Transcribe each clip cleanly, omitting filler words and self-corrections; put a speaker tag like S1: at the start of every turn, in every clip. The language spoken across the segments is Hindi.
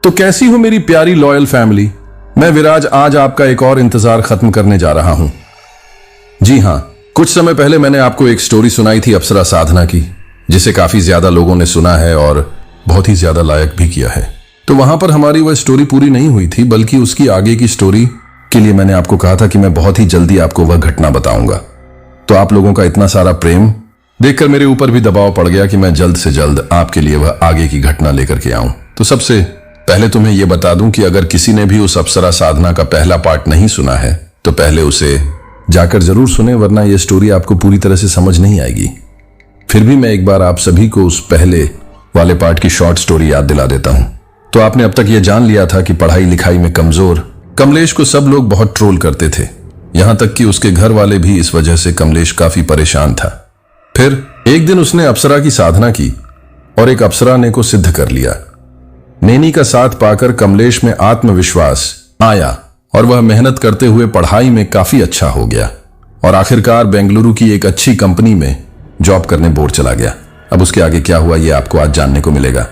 S1: तो कैसी हो मेरी प्यारी लॉयल फैमिली। मैं विराज आज आपका एक और इंतजार खत्म करने जा रहा हूं। जी हां, कुछ समय पहले मैंने आपको एक स्टोरी सुनाई थी अप्सरा साधना की, जिसे काफी ज्यादा लोगों ने सुना है और बहुत ही ज्यादा लायक भी किया है। तो वहां पर हमारी वह स्टोरी पूरी नहीं हुई थी, बल्कि उसकी आगे की स्टोरी के लिए मैंने आपको कहा था कि मैं बहुत ही जल्दी आपको वह घटना बताऊंगा। तो आप लोगों का इतना सारा प्रेम देखकर मेरे ऊपर भी दबाव पड़ गया कि मैं जल्द से जल्द आपके लिए वह आगे की घटना लेकर के आऊं। तो सबसे पहले तुम्हें यह बता दूं कि अगर किसी ने भी उस अप्सरा साधना का पहला पार्ट नहीं सुना है तो पहले उसे जाकर जरूर सुने, वरना यह स्टोरी आपको पूरी तरह से समझ नहीं आएगी। फिर भी मैं एक बार आप सभी को उस पहले वाले पार्ट की शॉर्ट स्टोरी याद दिला देता हूं। तो आपने अब तक यह जान लिया था कि पढ़ाई लिखाई में कमजोर कमलेश को सब लोग बहुत ट्रोल करते थे, यहां तक कि उसके घर वाले भी इस वजह से कमलेश काफी परेशान था। फिर एक दिन उसने अप्सरा की साधना की और एक अप्सरा ने को सिद्ध कर लिया। नैनी का साथ पाकर कमलेश में आत्मविश्वास आया और वह मेहनत करते हुए पढ़ाई में काफी अच्छा हो गया और आखिरकार बेंगलुरु की एक अच्छी कंपनी में जॉब करने बोर्ड चला गया। अब उसके आगे क्या हुआ ये आपको आज जानने को मिलेगा।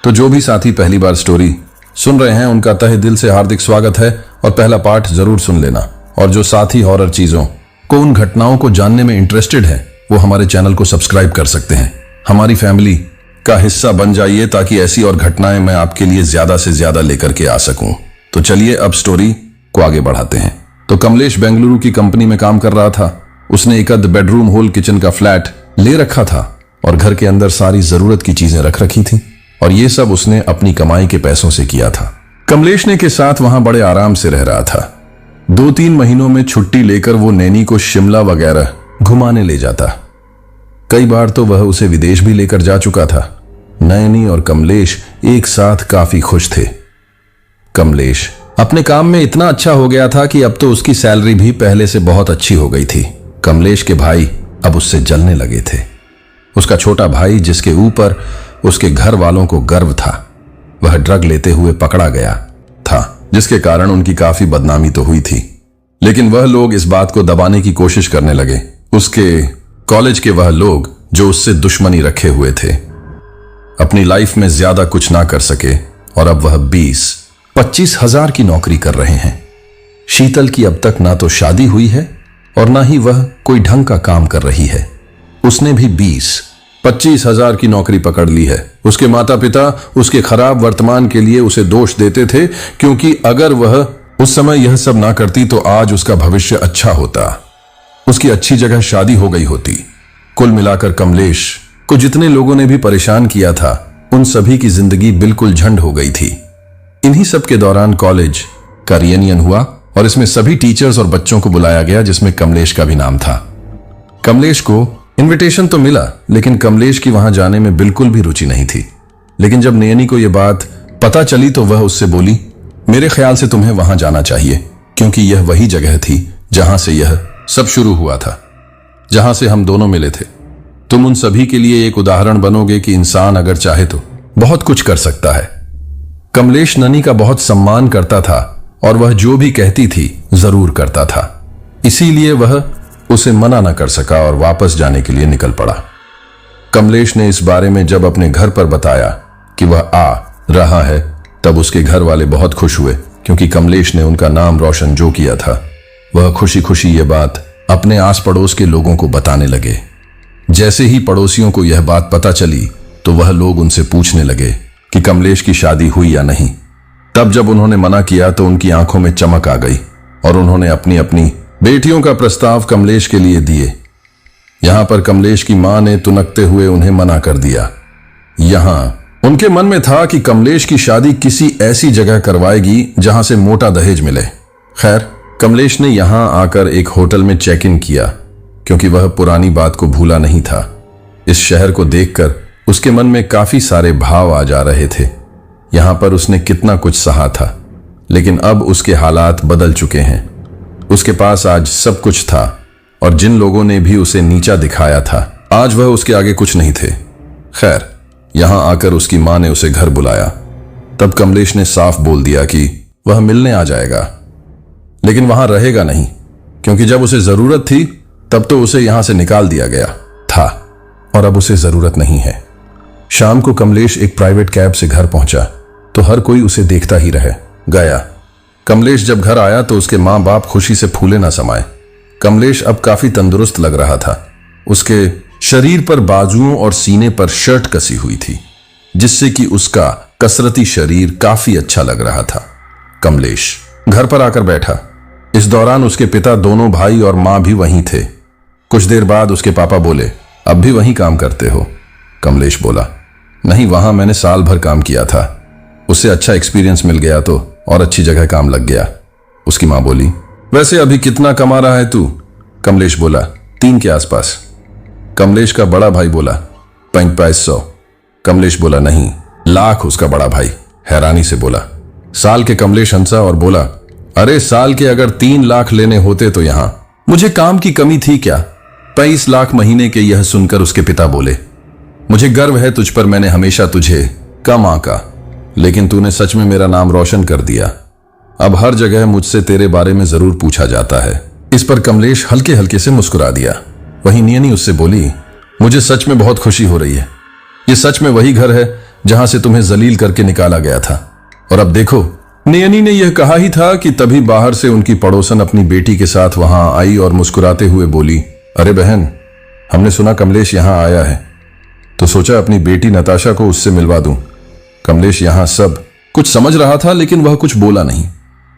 S1: तो जो भी साथी पहली बार स्टोरी सुन रहे हैं उनका तहे दिल से हार्दिक स्वागत है और पहला पार्ट जरूर सुन लेना। और जो साथी हॉरर चीजों को, उन घटनाओं को जानने में इंटरेस्टेड है, वो हमारे चैनल को सब्सक्राइब कर सकते हैं। हमारी फैमिली का हिस्सा बन जाइए ताकि ऐसी और घटनाएं मैं आपके लिए ज्यादा से ज्यादा लेकर के आ सकूं। तो चलिए अब स्टोरी को आगे बढ़ाते हैं। तो कमलेश बेंगलुरु की कंपनी में काम कर रहा था। उसने एक बेडरूम होल किचन का फ्लैट ले रखा था और घर के अंदर सारी जरूरत की चीजें रख रखी थी और ये सब उसने अपनी कमाई के पैसों से किया था। कमलेश ने के साथ वहां बड़े आराम से रह रहा था। 2-3 महीनों में छुट्टी लेकर वो नैनी को शिमला वगैरह घुमाने ले जाता। कई बार तो वह उसे विदेश भी लेकर जा चुका था। नैनी और कमलेश एक साथ काफी खुश थे। कमलेश अपने काम में इतना अच्छा हो गया था कि अब तो उसकी सैलरी भी पहले से बहुत अच्छी हो गई थी। कमलेश के भाई अब उससे जलने लगे थे। उसका छोटा भाई, जिसके ऊपर उसके घर वालों को गर्व था, वह ड्रग लेते हुए पकड़ा गया था, जिसके कारण उनकी काफी बदनामी तो हुई थी। लेकिन वह लोग इस बात को दबाने की कोशिश करने लगे। उसके कॉलेज के वह लोग जो उससे दुश्मनी रखे हुए थे अपनी लाइफ में ज्यादा कुछ ना कर सके और अब वह 20-25 हजार की नौकरी कर रहे हैं। शीतल की अब तक ना तो शादी हुई है और ना ही वह कोई ढंग का काम कर रही है। उसने भी 20-25 हजार की नौकरी पकड़ ली है। उसके माता पिता उसके खराब वर्तमान के लिए उसे दोष देते थे, क्योंकि अगर वह उस समय यह सब ना करती तो आज उसका भविष्य अच्छा होता, उसकी अच्छी जगह शादी हो गई होती। कुल मिलाकर कमलेश को जितने लोगों ने भी परेशान किया था, उन सभी की जिंदगी बिल्कुल झंड हो गई थी। इन्हीं सब के दौरान कॉलेज का रियूनियन हुआ और इसमें सभी टीचर्स और बच्चों को बुलाया गया, जिसमें कमलेश का भी नाम था। कमलेश को इनविटेशन तो मिला, लेकिन कमलेश की वहां जाने में बिल्कुल भी रुचि नहीं थी। लेकिन जब नैनी को यह बात पता चली तो वह उससे बोली, मेरे ख्याल से तुम्हें वहां जाना चाहिए, क्योंकि यह वही जगह थी जहां से यह सब शुरू हुआ था, जहां से हम दोनों मिले थे। तुम उन सभी के लिए एक उदाहरण बनोगे कि इंसान अगर चाहे तो बहुत कुछ कर सकता है। कमलेश नैनी का बहुत सम्मान करता था और वह जो भी कहती थी जरूर करता था, इसीलिए वह उसे मना न कर सका और वापस जाने के लिए निकल पड़ा। कमलेश ने इस बारे में जब अपने घर पर बताया कि वह आ रहा है, तब उसके घर वाले बहुत खुश हुए, क्योंकि कमलेश ने उनका नाम रोशन जो किया था, वह खुशी खुशी यह बात अपने आस पड़ोस के लोगों को बताने लगे। जैसे ही पड़ोसियों को यह बात पता चली तो वह लोग उनसे पूछने लगे कि कमलेश की शादी हुई या नहीं। तब जब उन्होंने मना किया तो उनकी आंखों में चमक आ गई और उन्होंने अपनी अपनी बेटियों का प्रस्ताव कमलेश के लिए दिए। यहां पर कमलेश की मां ने तुनकते हुए उन्हें मना कर दिया। यहां उनके मन में था कि कमलेश की शादी किसी ऐसी जगह करवाएगी जहां से मोटा दहेज मिले। खैर, कमलेश ने यहां आकर एक होटल में चेक इन किया, क्योंकि वह पुरानी बात को भूला नहीं था। इस शहर को देखकर उसके मन में काफी सारे भाव आ जा रहे थे। यहां पर उसने कितना कुछ सहा था, लेकिन अब उसके हालात बदल चुके हैं। उसके पास आज सब कुछ था और जिन लोगों ने भी उसे नीचा दिखाया था, आज वह उसके आगे कुछ नहीं थे। खैर, यहां आकर उसकी मां ने उसे घर बुलाया। तब कमलेश ने साफ बोल दिया कि वह मिलने आ जाएगा, लेकिन वहां रहेगा नहीं, क्योंकि जब उसे जरूरत थी तब तो उसे यहां से निकाल दिया गया था और अब उसे जरूरत नहीं है। शाम को कमलेश एक प्राइवेट कैब से घर पहुंचा तो तो हर कोई उसे देखता ही रहे। गया। कमलेश जब घर आया तो उसके माँ बाप खुशी से फूले ना समाये। कमलेश अब काफी तंदुरुस्त लग रहा था। उसके शरीर पर बाजुओं और सीने पर शर्ट कसी हुई थी, जिससे कि उसका कसरती शरीर काफी अच्छा लग रहा था। कमलेश घर पर आकर बैठा। इस दौरान उसके पिता, दोनों भाई और मां भी वहीं थे। कुछ देर बाद उसके पापा बोले, अब भी वहीं काम करते हो? कमलेश बोला, नहीं, वहां मैंने साल भर काम किया था, उससे अच्छा एक्सपीरियंस मिल गया तो और अच्छी जगह काम लग गया। उसकी मां बोली, वैसे अभी कितना कमा रहा है तू? कमलेश बोला, 3 के आसपास। कमलेश का बड़ा भाई बोला, 5,500। कमलेश बोला, नहीं, लाख। उसका बड़ा भाई हैरानी से बोला। साल के कमलेश हंसा और बोला, अरे साल के अगर 3 लाख लेने होते तो यहां मुझे काम की कमी थी क्या? 22 लाख महीने के। यह सुनकर उसके पिता बोले, मुझे गर्व है तुझ पर, मैंने हमेशा तुझे कम आंका, लेकिन तूने सच में मेरा नाम रोशन कर दिया। अब हर जगह मुझसे तेरे बारे में जरूर पूछा जाता है। इस पर कमलेश हल्के हल्के से मुस्कुरा दिया। वहीं नयनी उससे बोली, मुझे सच में बहुत खुशी हो रही है। ये सच में वही घर है जहां से तुम्हें जलील करके निकाला गया था, और अब देखो। नयनी ने यह कहा ही था कि तभी बाहर से उनकी पड़ोसन अपनी बेटी के साथ वहां आई और मुस्कुराते हुए बोली, अरे बहन, हमने सुना कमलेश यहां आया है, तो सोचा अपनी बेटी नताशा को उससे मिलवा दूं। कमलेश यहां सब कुछ समझ रहा था, लेकिन वह कुछ बोला नहीं।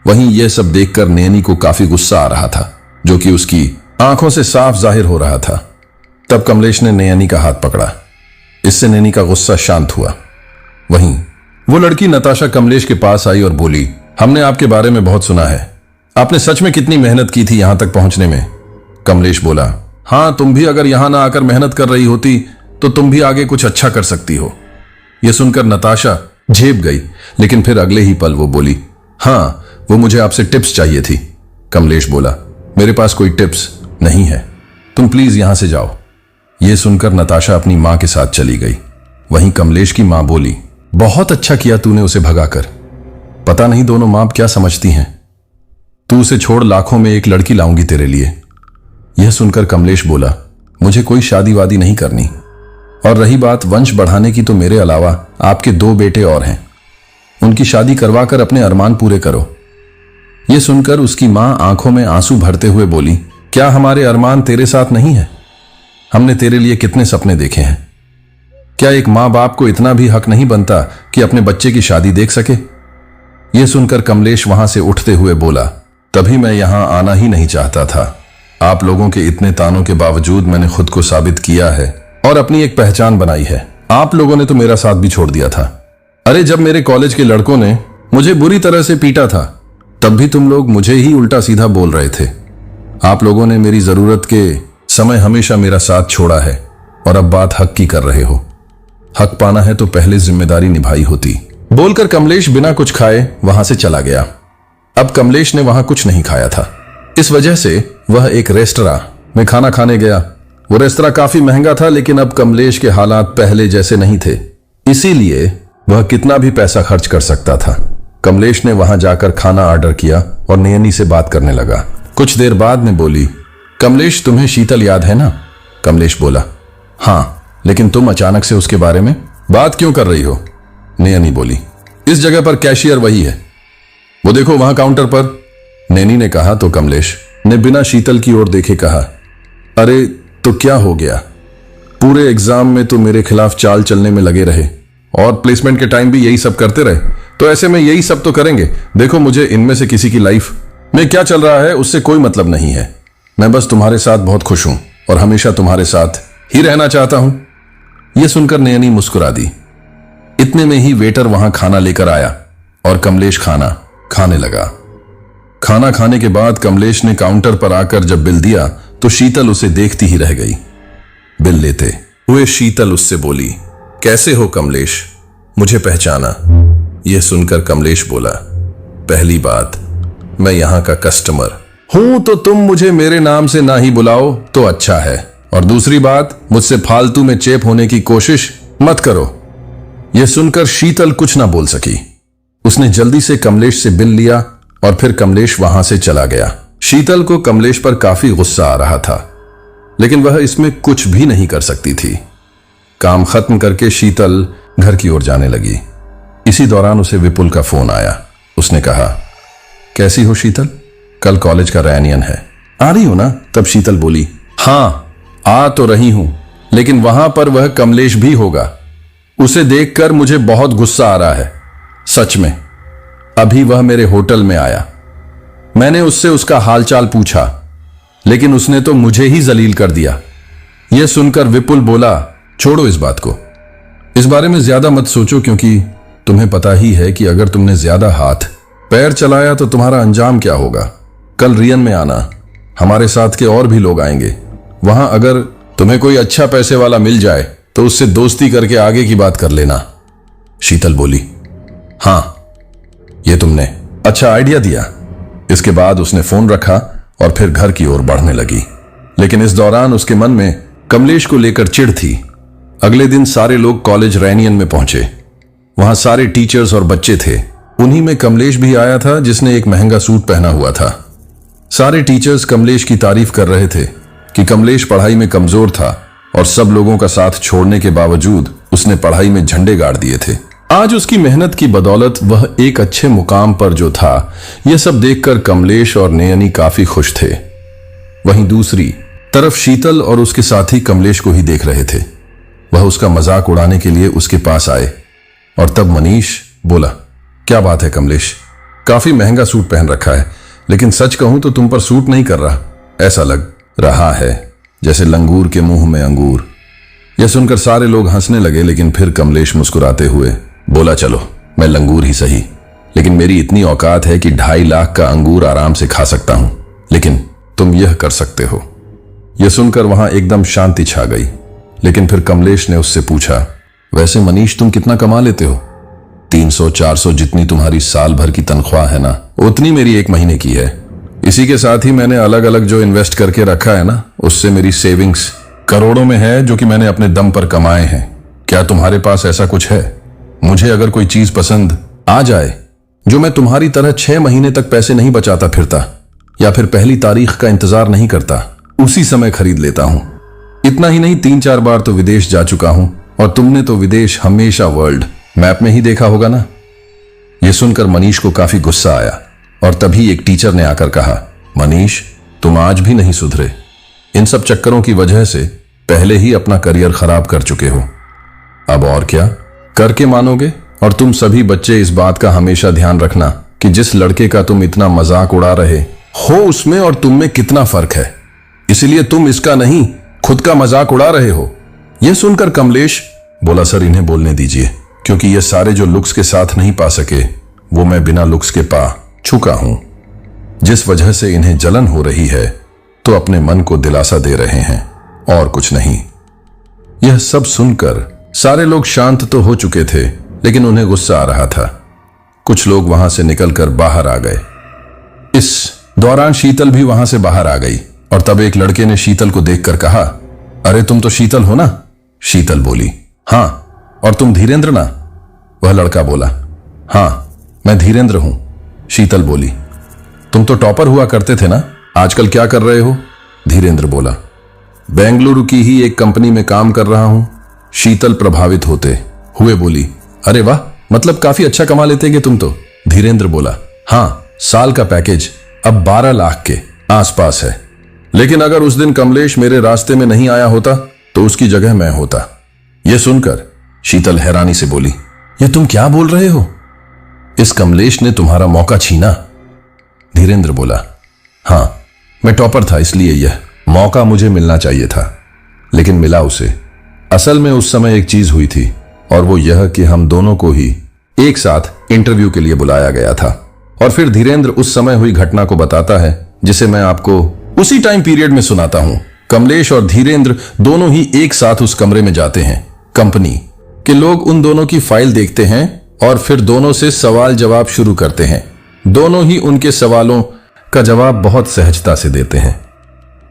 S1: वहीं यह सब देखकर नयनी को काफी गुस्सा आ रहा था, जो कि उसकी आंखों से साफ जाहिर हो रहा था। तब कमलेश ने नयनी का हाथ पकड़ा। इससे नयनी का गुस्सा शांत हुआ। वहीं वो लड़की नताशा कमलेश के पास आई और बोली, हमने आपके बारे में बहुत सुना है, आपने सच में कितनी मेहनत की थी यहां तक पहुंचने में? कमलेश बोला, हां, तुम भी अगर यहां ना आकर मेहनत कर रही होती तो तुम भी आगे कुछ अच्छा कर सकती हो। यह सुनकर नताशा झेप गई, लेकिन फिर अगले ही पल वो बोली, हां, वो मुझे आपसे टिप्स चाहिए थी। कमलेश बोला, मेरे पास कोई टिप्स नहीं है, तुम प्लीज यहां से जाओ। यह सुनकर नताशा अपनी मां के साथ चली गई। वहीं कमलेश की मां बोली, बहुत अच्छा किया तूने उसे भगाकर। पता नहीं दोनों मां क्या समझती हैं। तू उसे छोड़ लाखों में एक लड़की लाऊंगी तेरे लिए। यह सुनकर कमलेश बोला, मुझे कोई शादी वादी नहीं करनी, और रही बात वंश बढ़ाने की, तो मेरे अलावा आपके 2 बेटे और हैं, उनकी शादी करवाकर अपने अरमान पूरे करो। यह सुनकर उसकी मां आंखों में आंसू भरते हुए बोली, क्या हमारे अरमान तेरे साथ नहीं है? हमने तेरे लिए कितने सपने देखे हैं। क्या एक मां बाप को इतना भी हक नहीं बनता कि अपने बच्चे की शादी देख सके? यह सुनकर कमलेश वहां से उठते हुए बोला, तभी मैं यहां आना ही नहीं चाहता था। आप लोगों के इतने तानों के बावजूद मैंने खुद को साबित किया है और अपनी एक पहचान बनाई है। आप लोगों ने तो मेरा साथ भी छोड़ दिया था। अरे जब मेरे कॉलेज के लड़कों ने मुझे बुरी तरह से पीटा था, तब भी तुम लोग मुझे ही उल्टा सीधा बोल रहे थे। आप लोगों ने मेरी जरूरत के समय हमेशा मेरा साथ छोड़ा है, और अब बात हक की कर रहे हो। हक पाना है तो पहले जिम्मेदारी निभाई होती। बोलकर कमलेश बिना कुछ खाए वहां से चला गया। अब कमलेश ने वहां कुछ नहीं खाया था, इस वजह से वह एक रेस्तरां में खाना खाने गया। वो रेस्तरां काफी महंगा था, लेकिन अब कमलेश के हालात पहले जैसे नहीं थे, इसीलिए वह कितना भी पैसा खर्च कर सकता था। कमलेश ने वहां जाकर खाना ऑर्डर किया और नयनी से बात करने लगा। कुछ देर बाद में बोली, कमलेश, तुम्हें शीतल याद है ना? कमलेश बोला, हां, लेकिन तुम अचानक से उसके बारे में बात क्यों कर रही हो? नयनी बोली, इस जगह पर कैशियर वही है, वो देखो वहां काउंटर पर। नैनी ने कहा तो कमलेश ने बिना शीतल की ओर देखे कहा, अरे तो क्या हो गया? पूरे एग्जाम में तो मेरे खिलाफ चाल चलने में लगे रहे और प्लेसमेंट के टाइम भी यही सब करते रहे, तो ऐसे में यही सब तो करेंगे। देखो, मुझे इनमें से किसी की लाइफ में क्या चल रहा है उससे कोई मतलब नहीं है। मैं बस तुम्हारे साथ बहुत खुश हूं और हमेशा तुम्हारे साथ ही रहना चाहता हूं। यह सुनकर नयनी मुस्कुरा दी। इतने में ही वेटर वहां खाना लेकर आया और कमलेश खाना खाने लगा। खाना खाने के बाद कमलेश ने काउंटर पर आकर जब बिल दिया तो शीतल उसे देखती ही रह गई। बिल लेते हुए शीतल उससे बोली, कैसे हो कमलेश, मुझे पहचाना? यह सुनकर कमलेश बोला, पहली बात, मैं यहां का कस्टमर हूं, तो तुम मुझे मेरे नाम से ना ही बुलाओ तो अच्छा है, और दूसरी बात, मुझसे फालतू में चेप होने की कोशिश मत करो। यह सुनकर शीतल कुछ ना बोल सकी। उसने जल्दी से कमलेश से बिल लिया और फिर कमलेश वहां से चला गया। शीतल को कमलेश पर काफी गुस्सा आ रहा था, लेकिन वह इसमें कुछ भी नहीं कर सकती थी। काम खत्म करके शीतल घर की ओर जाने लगी। इसी दौरान उसे विपुल का फोन आया। उसने कहा, कैसी हो शीतल? कल कॉलेज का रेनियन है, आ रही हो ना? तब शीतल बोली, हाँ आ तो रही हूं, लेकिन वहां पर वह कमलेश भी होगा। उसे देखकर मुझे बहुत गुस्सा आ रहा है, सच में। अभी वह मेरे होटल में आया। मैंने उससे उसका हालचाल पूछा, लेकिन उसने तो मुझे ही जलील कर दिया। यह सुनकर विपुल बोला, छोड़ो इस बात को, इस बारे में ज्यादा मत सोचो, क्योंकि तुम्हें पता ही है कि अगर तुमने ज्यादा हाथ पैर चलाया तो तुम्हारा अंजाम क्या होगा। कल रियन में आना, हमारे साथ के और भी लोग आएंगे। वहां अगर तुम्हें कोई अच्छा पैसे वाला मिल जाए तो उससे दोस्ती करके आगे की बात कर लेना। शीतल बोली, हां ये तुमने अच्छा आइडिया दिया। इसके बाद उसने फोन रखा और फिर घर की ओर बढ़ने लगी। लेकिन इस दौरान उसके मन में कमलेश को लेकर चिढ़ थी। अगले दिन सारे लोग कॉलेज रेनियन में पहुंचे। वहां सारे टीचर्स और बच्चे थे। उन्हीं में कमलेश भी आया था, जिसने एक महंगा सूट पहना हुआ था। सारे टीचर्स कमलेश की तारीफ कर रहे थे कि कमलेश पढ़ाई में कमजोर था और सब लोगों का साथ छोड़ने के बावजूद उसने पढ़ाई में झंडे गाड़ दिए थे। आज उसकी मेहनत की बदौलत वह एक अच्छे मुकाम पर जो था, यह सब देखकर कमलेश और नयनी काफी खुश थे। वहीं दूसरी तरफ शीतल और उसके साथी कमलेश को ही देख रहे थे। वह उसका मजाक उड़ाने के लिए उसके पास आए और तब मनीष बोला, क्या बात है कमलेश, काफी महंगा सूट पहन रखा है, लेकिन सच कहूं तो तुम पर सूट नहीं कर रहा। ऐसा लग रहा है जैसे लंगूर के मुंह में अंगूर। यह सुनकर सारे लोग हंसने लगे, लेकिन फिर कमलेश मुस्कुराते हुए बोला, चलो मैं लंगूर ही सही, लेकिन मेरी इतनी औकात है कि 2.5 लाख का अंगूर आराम से खा सकता हूं, लेकिन तुम यह कर सकते हो। यह सुनकर वहां एकदम शांति छा गई। लेकिन फिर कमलेश ने उससे पूछा, वैसे मनीष तुम कितना कमा लेते हो? 300-400 जितनी तुम्हारी साल भर की तनख्वाह है ना, उतनी मेरी 1 महीने की है। इसी के साथ ही मैंने अलग अलग जो इन्वेस्ट करके रखा है ना, उससे मेरी सेविंग्स करोड़ों में है, जो कि मैंने अपने दम पर कमाए हैं। क्या तुम्हारे पास ऐसा कुछ है? मुझे अगर कोई चीज पसंद आ जाए जो मैं तुम्हारी तरह 6 महीने तक पैसे नहीं बचाता फिरता या फिर पहली तारीख का इंतजार नहीं करता, उसी समय खरीद लेता हूं। इतना ही नहीं, 3-4 बार तो विदेश जा चुका हूं, और तुमने तो विदेश हमेशा वर्ल्ड मैप में ही देखा होगा ना। यह सुनकर मनीष को काफी गुस्सा आया और तभी एक टीचर ने आकर कहा, मनीष तुम आज भी नहीं सुधरे। इन सब चक्करों की वजह से पहले ही अपना करियर खराब कर चुके हो। अब और क्या करके मानोगे? और तुम सभी बच्चे इस बात का हमेशा ध्यान रखना कि जिस लड़के का तुम इतना मजाक उड़ा रहे हो, उसमें और तुम में कितना फर्क है। इसलिए तुम इसका नहीं, खुद का मजाक उड़ा रहे हो। यह सुनकर कमलेश बोला, सर इन्हें बोलने दीजिए, क्योंकि ये सारे जो लुक्स के साथ नहीं पा सके, वो मैं बिना लुक्स के पा चुका हूं। जिस वजह से इन्हें जलन हो रही है, तो अपने मन को दिलासा दे रहे हैं, और कुछ नहीं। यह सब सुनकर सारे लोग शांत तो हो चुके थे, लेकिन उन्हें गुस्सा आ रहा था। कुछ लोग वहां से निकलकर बाहर आ गए। इस दौरान शीतल भी वहां से बाहर आ गई, और तब एक लड़के ने शीतल को देखकर कहा, अरे तुम तो शीतल हो ना? शीतल बोली, हां। और तुम धीरेंद्र ना? वह लड़का बोला, हां मैं धीरेंद्र हूं। शीतल बोली, तुम तो टॉपर हुआ करते थे ना, आजकल क्या कर रहे हो? धीरेंद्र बोला, बेंगलुरु की ही एक कंपनी में काम कर रहा हूं। शीतल प्रभावित होते हुए बोली, अरे वाह, मतलब काफी अच्छा कमा लेते कि तुम तो। धीरेंद्र बोला, हां साल का पैकेज अब 12 लाख के आसपास है, लेकिन अगर उस दिन कमलेश मेरे रास्ते में नहीं आया होता तो उसकी जगह मैं होता। यह सुनकर शीतल हैरानी से बोली, यह तुम क्या बोल रहे हो? इस कमलेश ने तुम्हारा मौका छीना? धीरेंद्र बोला, हां मैं टॉपर था, इसलिए यह मौका मुझे मिलना चाहिए था, लेकिन मिला उसे। असल में उस समय एक चीज हुई थी, और वो यह कि हम दोनों को ही एक साथ इंटरव्यू के लिए बुलाया गया था। और फिर धीरेंद्र उस समय हुई घटना को बताता है, जिसे मैं आपको उसी टाइम पीरियड में सुनाता हूं। कमलेश और धीरेंद्र दोनों ही एक साथ उस कमरे में जाते हैं। कंपनी के लोग उन दोनों की फाइल देखते हैं और फिर दोनों से सवाल जवाब शुरू करते हैं। दोनों ही उनके सवालों का जवाब बहुत सहजता से देते हैं।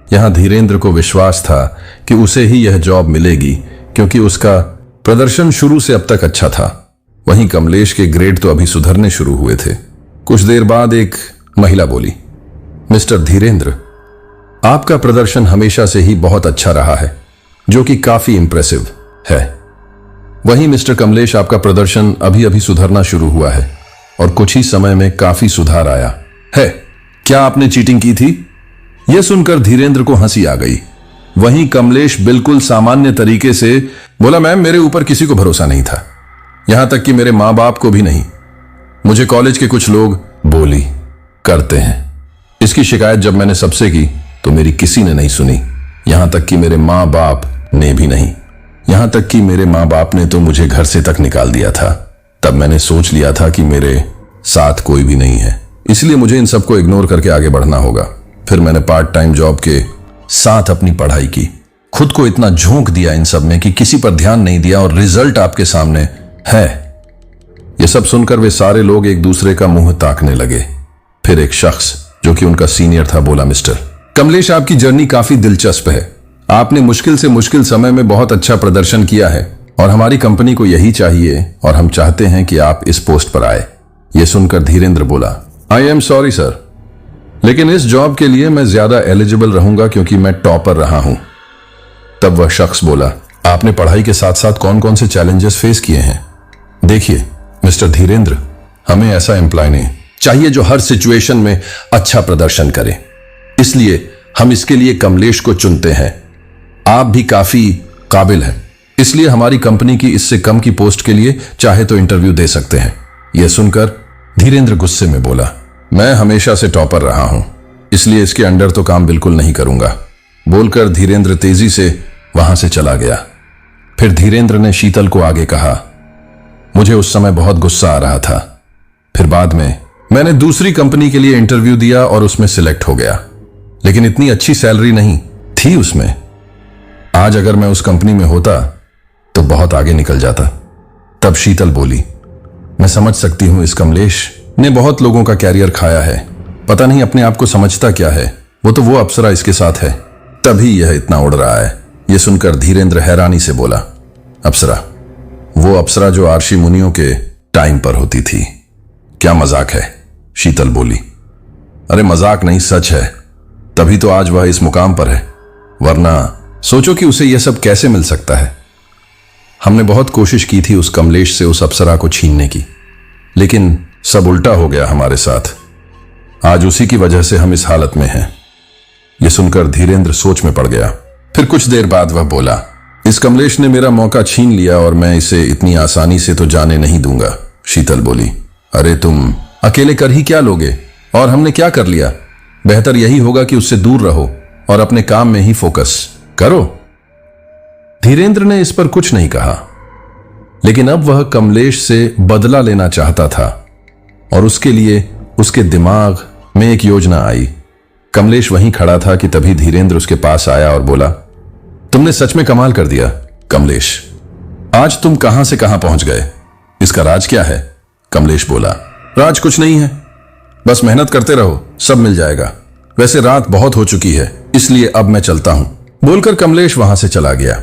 S1: यहां धीरेंद्र को विश्वास था कि उसे ही यह जॉब मिलेगी, क्योंकि उसका प्रदर्शन शुरू से अब तक अच्छा था। वहीं कमलेश के ग्रेड तो अभी सुधरने शुरू हुए थे। कुछ देर बाद एक महिला बोली, मिस्टर धीरेंद्र, आपका प्रदर्शन हमेशा से ही बहुत अच्छा रहा है, जो कि काफी इंप्रेसिव है। वहीं मिस्टर कमलेश, आपका प्रदर्शन अभी अभी सुधरना शुरू हुआ है और कुछ ही समय में काफी सुधार आया है। क्या आपने चीटिंग की थी? यह सुनकर धीरेंद्र को हंसी आ गई। वहीं कमलेश बिल्कुल सामान्य तरीके से बोला, मैम मेरे ऊपर किसी को भरोसा नहीं था, यहां तक कि मेरे मां बाप को भी नहीं। मुझे कॉलेज के कुछ लोग बोली करते हैं। इसकी शिकायत जब मैंने सबसे की तो मेरी किसी ने नहीं सुनी, यहां तक कि मेरे मां बाप ने भी नहीं। यहां तक कि मेरे मां बाप ने तो मुझे घर से तक निकाल दिया था। तब मैंने सोच लिया था कि मेरे साथ कोई भी नहीं है, इसलिए मुझे इन सबको इग्नोर करके आगे बढ़ना होगा। फिर मैंने पार्ट टाइम जॉब के साथ अपनी पढ़ाई की, खुद को इतना झोंक दिया इन सब में कि किसी पर ध्यान नहीं दिया, और रिजल्ट आपके सामने है। यह सब सुनकर वे सारे लोग एक दूसरे का मुंह ताकने लगे। फिर एक शख्स जो कि उनका सीनियर था बोला, मिस्टर कमलेश, आपकी जर्नी काफी दिलचस्प है। आपने मुश्किल से मुश्किल समय में बहुत अच्छा प्रदर्शन किया है और हमारी कंपनी को यही चाहिए और हम चाहते हैं कि आप इस पोस्ट पर आए। यह सुनकर धीरेंद्र बोला, आई एम सॉरी सर, लेकिन इस जॉब के लिए मैं ज्यादा एलिजिबल रहूंगा क्योंकि मैं टॉपर रहा हूं। तब वह शख्स बोला, आपने पढ़ाई के साथ साथ कौन कौन से चैलेंजेस फेस किए हैं? देखिए मिस्टर धीरेंद्र, हमें ऐसा एम्प्लॉय नहीं चाहिए जो हर सिचुएशन में अच्छा प्रदर्शन करे, इसलिए हम इसके लिए कमलेश को चुनते हैं। आप भी काफी काबिल हैं, इसलिए हमारी कंपनी की इससे कम की पोस्ट के लिए चाहे तो इंटरव्यू दे सकते हैं। यह सुनकर धीरेंद्र गुस्से में बोला, मैं हमेशा से टॉपर रहा हूं, इसलिए इसके अंडर तो काम बिल्कुल नहीं करूंगा। बोलकर धीरेंद्र तेजी से वहां से चला गया। फिर धीरेंद्र ने शीतल को आगे कहा, मुझे उस समय बहुत गुस्सा आ रहा था। फिर बाद में मैंने दूसरी कंपनी के लिए इंटरव्यू दिया और उसमें सिलेक्ट हो गया, लेकिन इतनी अच्छी सैलरी नहीं थी उसमें। आज अगर मैं उस कंपनी में होता तो बहुत आगे निकल जाता। तब शीतल बोली, मैं समझ सकती हूं, इस कमलेश ने बहुत लोगों का कैरियर खाया है, पता नहीं अपने आप को समझता क्या है। वो अप्सरा इसके साथ है, तभी यह इतना उड़ रहा है। यह सुनकर धीरेंद्र हैरानी से बोला, अप्सरा? वो अप्सरा जो आर्षि मुनियों के टाइम पर होती थी? क्या मजाक है? शीतल बोली, अरे मजाक नहीं, सच है, तभी तो आज वह इस मुकाम पर है, वरना सोचो कि उसे यह सब कैसे मिल सकता है। हमने बहुत कोशिश की थी उस कमलेश से उस अप्सरा को छीनने की, लेकिन सब उल्टा हो गया हमारे साथ। आज उसी की वजह से हम इस हालत में हैं। यह सुनकर धीरेंद्र सोच में पड़ गया। फिर कुछ देर बाद वह बोला, इस कमलेश ने मेरा मौका छीन लिया और मैं इसे इतनी आसानी से तो जाने नहीं दूंगा। शीतल बोली, अरे तुम अकेले कर ही क्या लोगे, और हमने क्या कर लिया? बेहतर यही होगा कि उससे दूर रहो और अपने काम में ही फोकस करो। धीरेंद्र ने इस पर कुछ नहीं कहा, लेकिन अब वह कमलेश से बदला लेना चाहता था और उसके लिए उसके दिमाग में एक योजना आई। कमलेश वहीं खड़ा था कि तभी धीरेंद्र उसके पास आया और बोला, तुमने सच में कमाल कर दिया कमलेश, आज तुम कहां से कहां पहुंच गए? इसका राज क्या है? कमलेश बोला, राज कुछ नहीं है, बस मेहनत करते रहो, सब मिल जाएगा। वैसे रात बहुत हो चुकी है, इसलिए अब मैं चलता हूं। बोलकर कमलेश वहां से चला गया।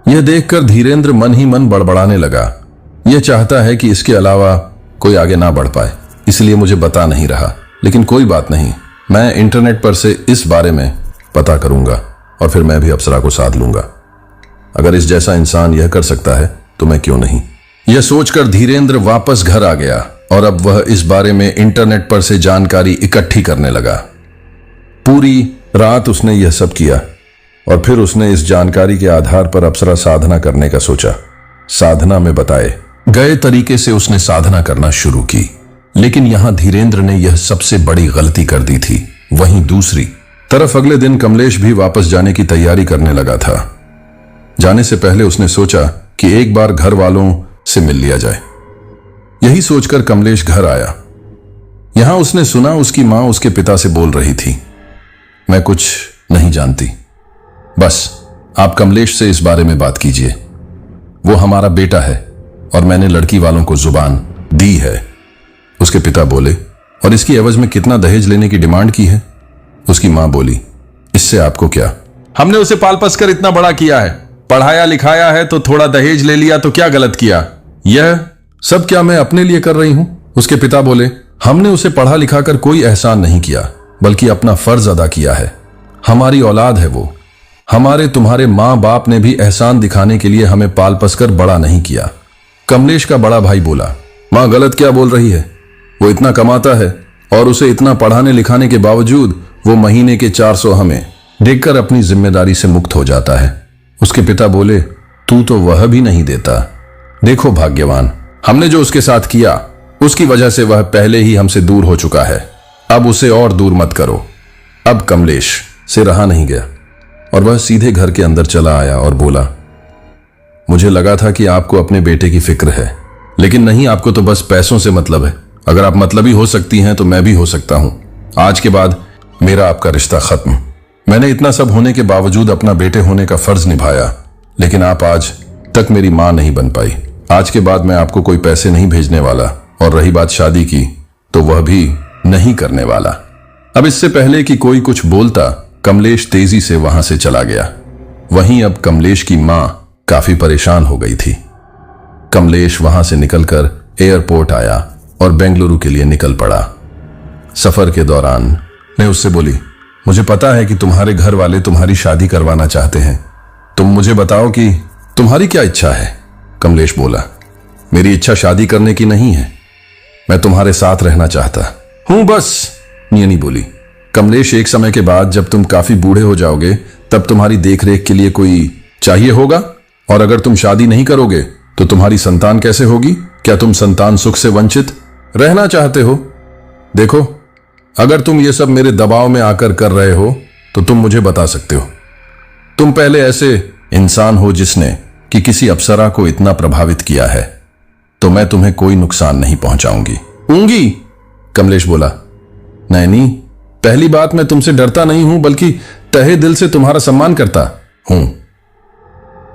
S1: यह देखकर धीरेंद्र मन ही मन बड़बड़ाने लगा। यह चाहता है कि इसके अलावा कोई आगे ना बढ़ पाए, इसलिए मुझे बता नहीं रहा, लेकिन कोई बात नहीं, मैं इंटरनेट पर से इस बारे में पता करूंगा और फिर मैं भी अप्सरा को साध लूंगा। अगर इस जैसा इंसान यह कर सकता है तो मैं क्यों नहीं। यह सोचकर धीरेंद्र वापस घर आ गया और अब वह इस बारे में इंटरनेट पर से जानकारी इकट्ठी करने लगा। पूरी रात उसने यह सब किया और फिर उसने इस जानकारी के आधार पर अप्सरा साधना करने का सोचा। साधना में बताए गए तरीके से उसने साधना करना शुरू की, लेकिन यहां धीरेंद्र ने यह सबसे बड़ी गलती कर दी थी। वहीं दूसरी तरफ अगले दिन कमलेश भी वापस जाने की तैयारी करने लगा था। जाने से पहले उसने सोचा कि एक बार घर वालों से मिल लिया जाए। यही सोचकर कमलेश घर आया। यहां उसने सुना उसकी मां उसके पिता से बोल रही थी, मैं कुछ नहीं जानती, बस आप कमलेश से इस बारे में बात कीजिए। वो हमारा बेटा है और मैंने लड़की वालों को जुबान दी है। उसके पिता बोले, और इसकी एवज में कितना दहेज लेने की डिमांड की है? उसकी मां बोली, इससे आपको क्या, हमने उसे पाल पस कर इतना बड़ा किया है, पढ़ाया लिखाया है, तो थोड़ा दहेज ले लिया तो क्या गलत किया? यह सब क्या मैं अपने लिए कर रही हूं? उसके पिता बोले, हमने उसे पढ़ा लिखा कर कोई एहसान नहीं किया, बल्कि अपना फर्ज अदा किया है। हमारी औलाद है वो, हमारे तुम्हारे माँ बाप ने भी एहसान दिखाने के लिए हमें पाल पस कर बड़ा नहीं किया। कमलेश का बड़ा भाई बोला। माँ गलत क्या बोल रही है? वो इतना कमाता है और उसे इतना पढ़ाने लिखाने के बावजूद वो महीने के 400 हमें देखकर अपनी जिम्मेदारी से मुक्त हो जाता है। उसके पिता बोले, तू तो वह भी नहीं देता। देखो भाग्यवान, हमने जो उसके साथ किया उसकी वजह से वह पहले ही हमसे दूर हो चुका है। अब उसे और दूर मत करो। अब कमलेश से रहा नहीं गया और वह सीधे घर के अंदर चला आया और बोला, मुझे लगा था कि आपको अपने बेटे की फिक्र है, लेकिन नहीं, आपको तो बस पैसों से मतलब है। अगर आप मतलबी हो सकती हैं तो मैं भी हो सकता हूं। आज के बाद मेरा आपका रिश्ता खत्म। मैंने इतना सब होने के बावजूद अपना बेटे होने का फर्ज निभाया, लेकिन आप आज तक मेरी मां नहीं बन पाई। आज के बाद मैं आपको कोई पैसे नहीं भेजने वाला, और रही बात शादी की तो वह भी नहीं करने वाला। अब इससे पहले कि कोई कुछ बोलता, कमलेश तेजी से वहां से चला गया। वहीं अब कमलेश की मां काफी परेशान हो गई थी। कमलेश वहां से निकलकर एयरपोर्ट आया और बेंगलुरु के लिए निकल पड़ा। सफर के दौरान मैं उससे बोली, मुझे पता है कि तुम्हारे घर वाले तुम्हारी शादी करवाना चाहते हैं। तुम मुझे बताओ कि तुम्हारी क्या इच्छा है? कमलेश बोला, मेरी इच्छा शादी करने की नहीं है, मैं तुम्हारे साथ रहना चाहता हूं बस। नियनी बोली। कमलेश, एक समय के बाद जब तुम काफी बूढ़े हो जाओगे तब तुम्हारी देखरेख के लिए कोई चाहिए होगा, और अगर तुम शादी नहीं करोगे तो तुम्हारी संतान कैसे होगी? क्या तुम संतान सुख से वंचित रहना चाहते हो? देखो, अगर तुम ये सब मेरे दबाव में आकर कर रहे हो तो तुम मुझे बता सकते हो। तुम पहले ऐसे इंसान हो जिसने कि किसी अप्सरा को इतना प्रभावित किया है, तो मैं तुम्हें कोई नुकसान नहीं पहुंचाऊंगी। कमलेश बोला, नैनी, पहली बात, मैं तुमसे डरता नहीं हूं, बल्कि तहे दिल से तुम्हारा सम्मान करता हूं।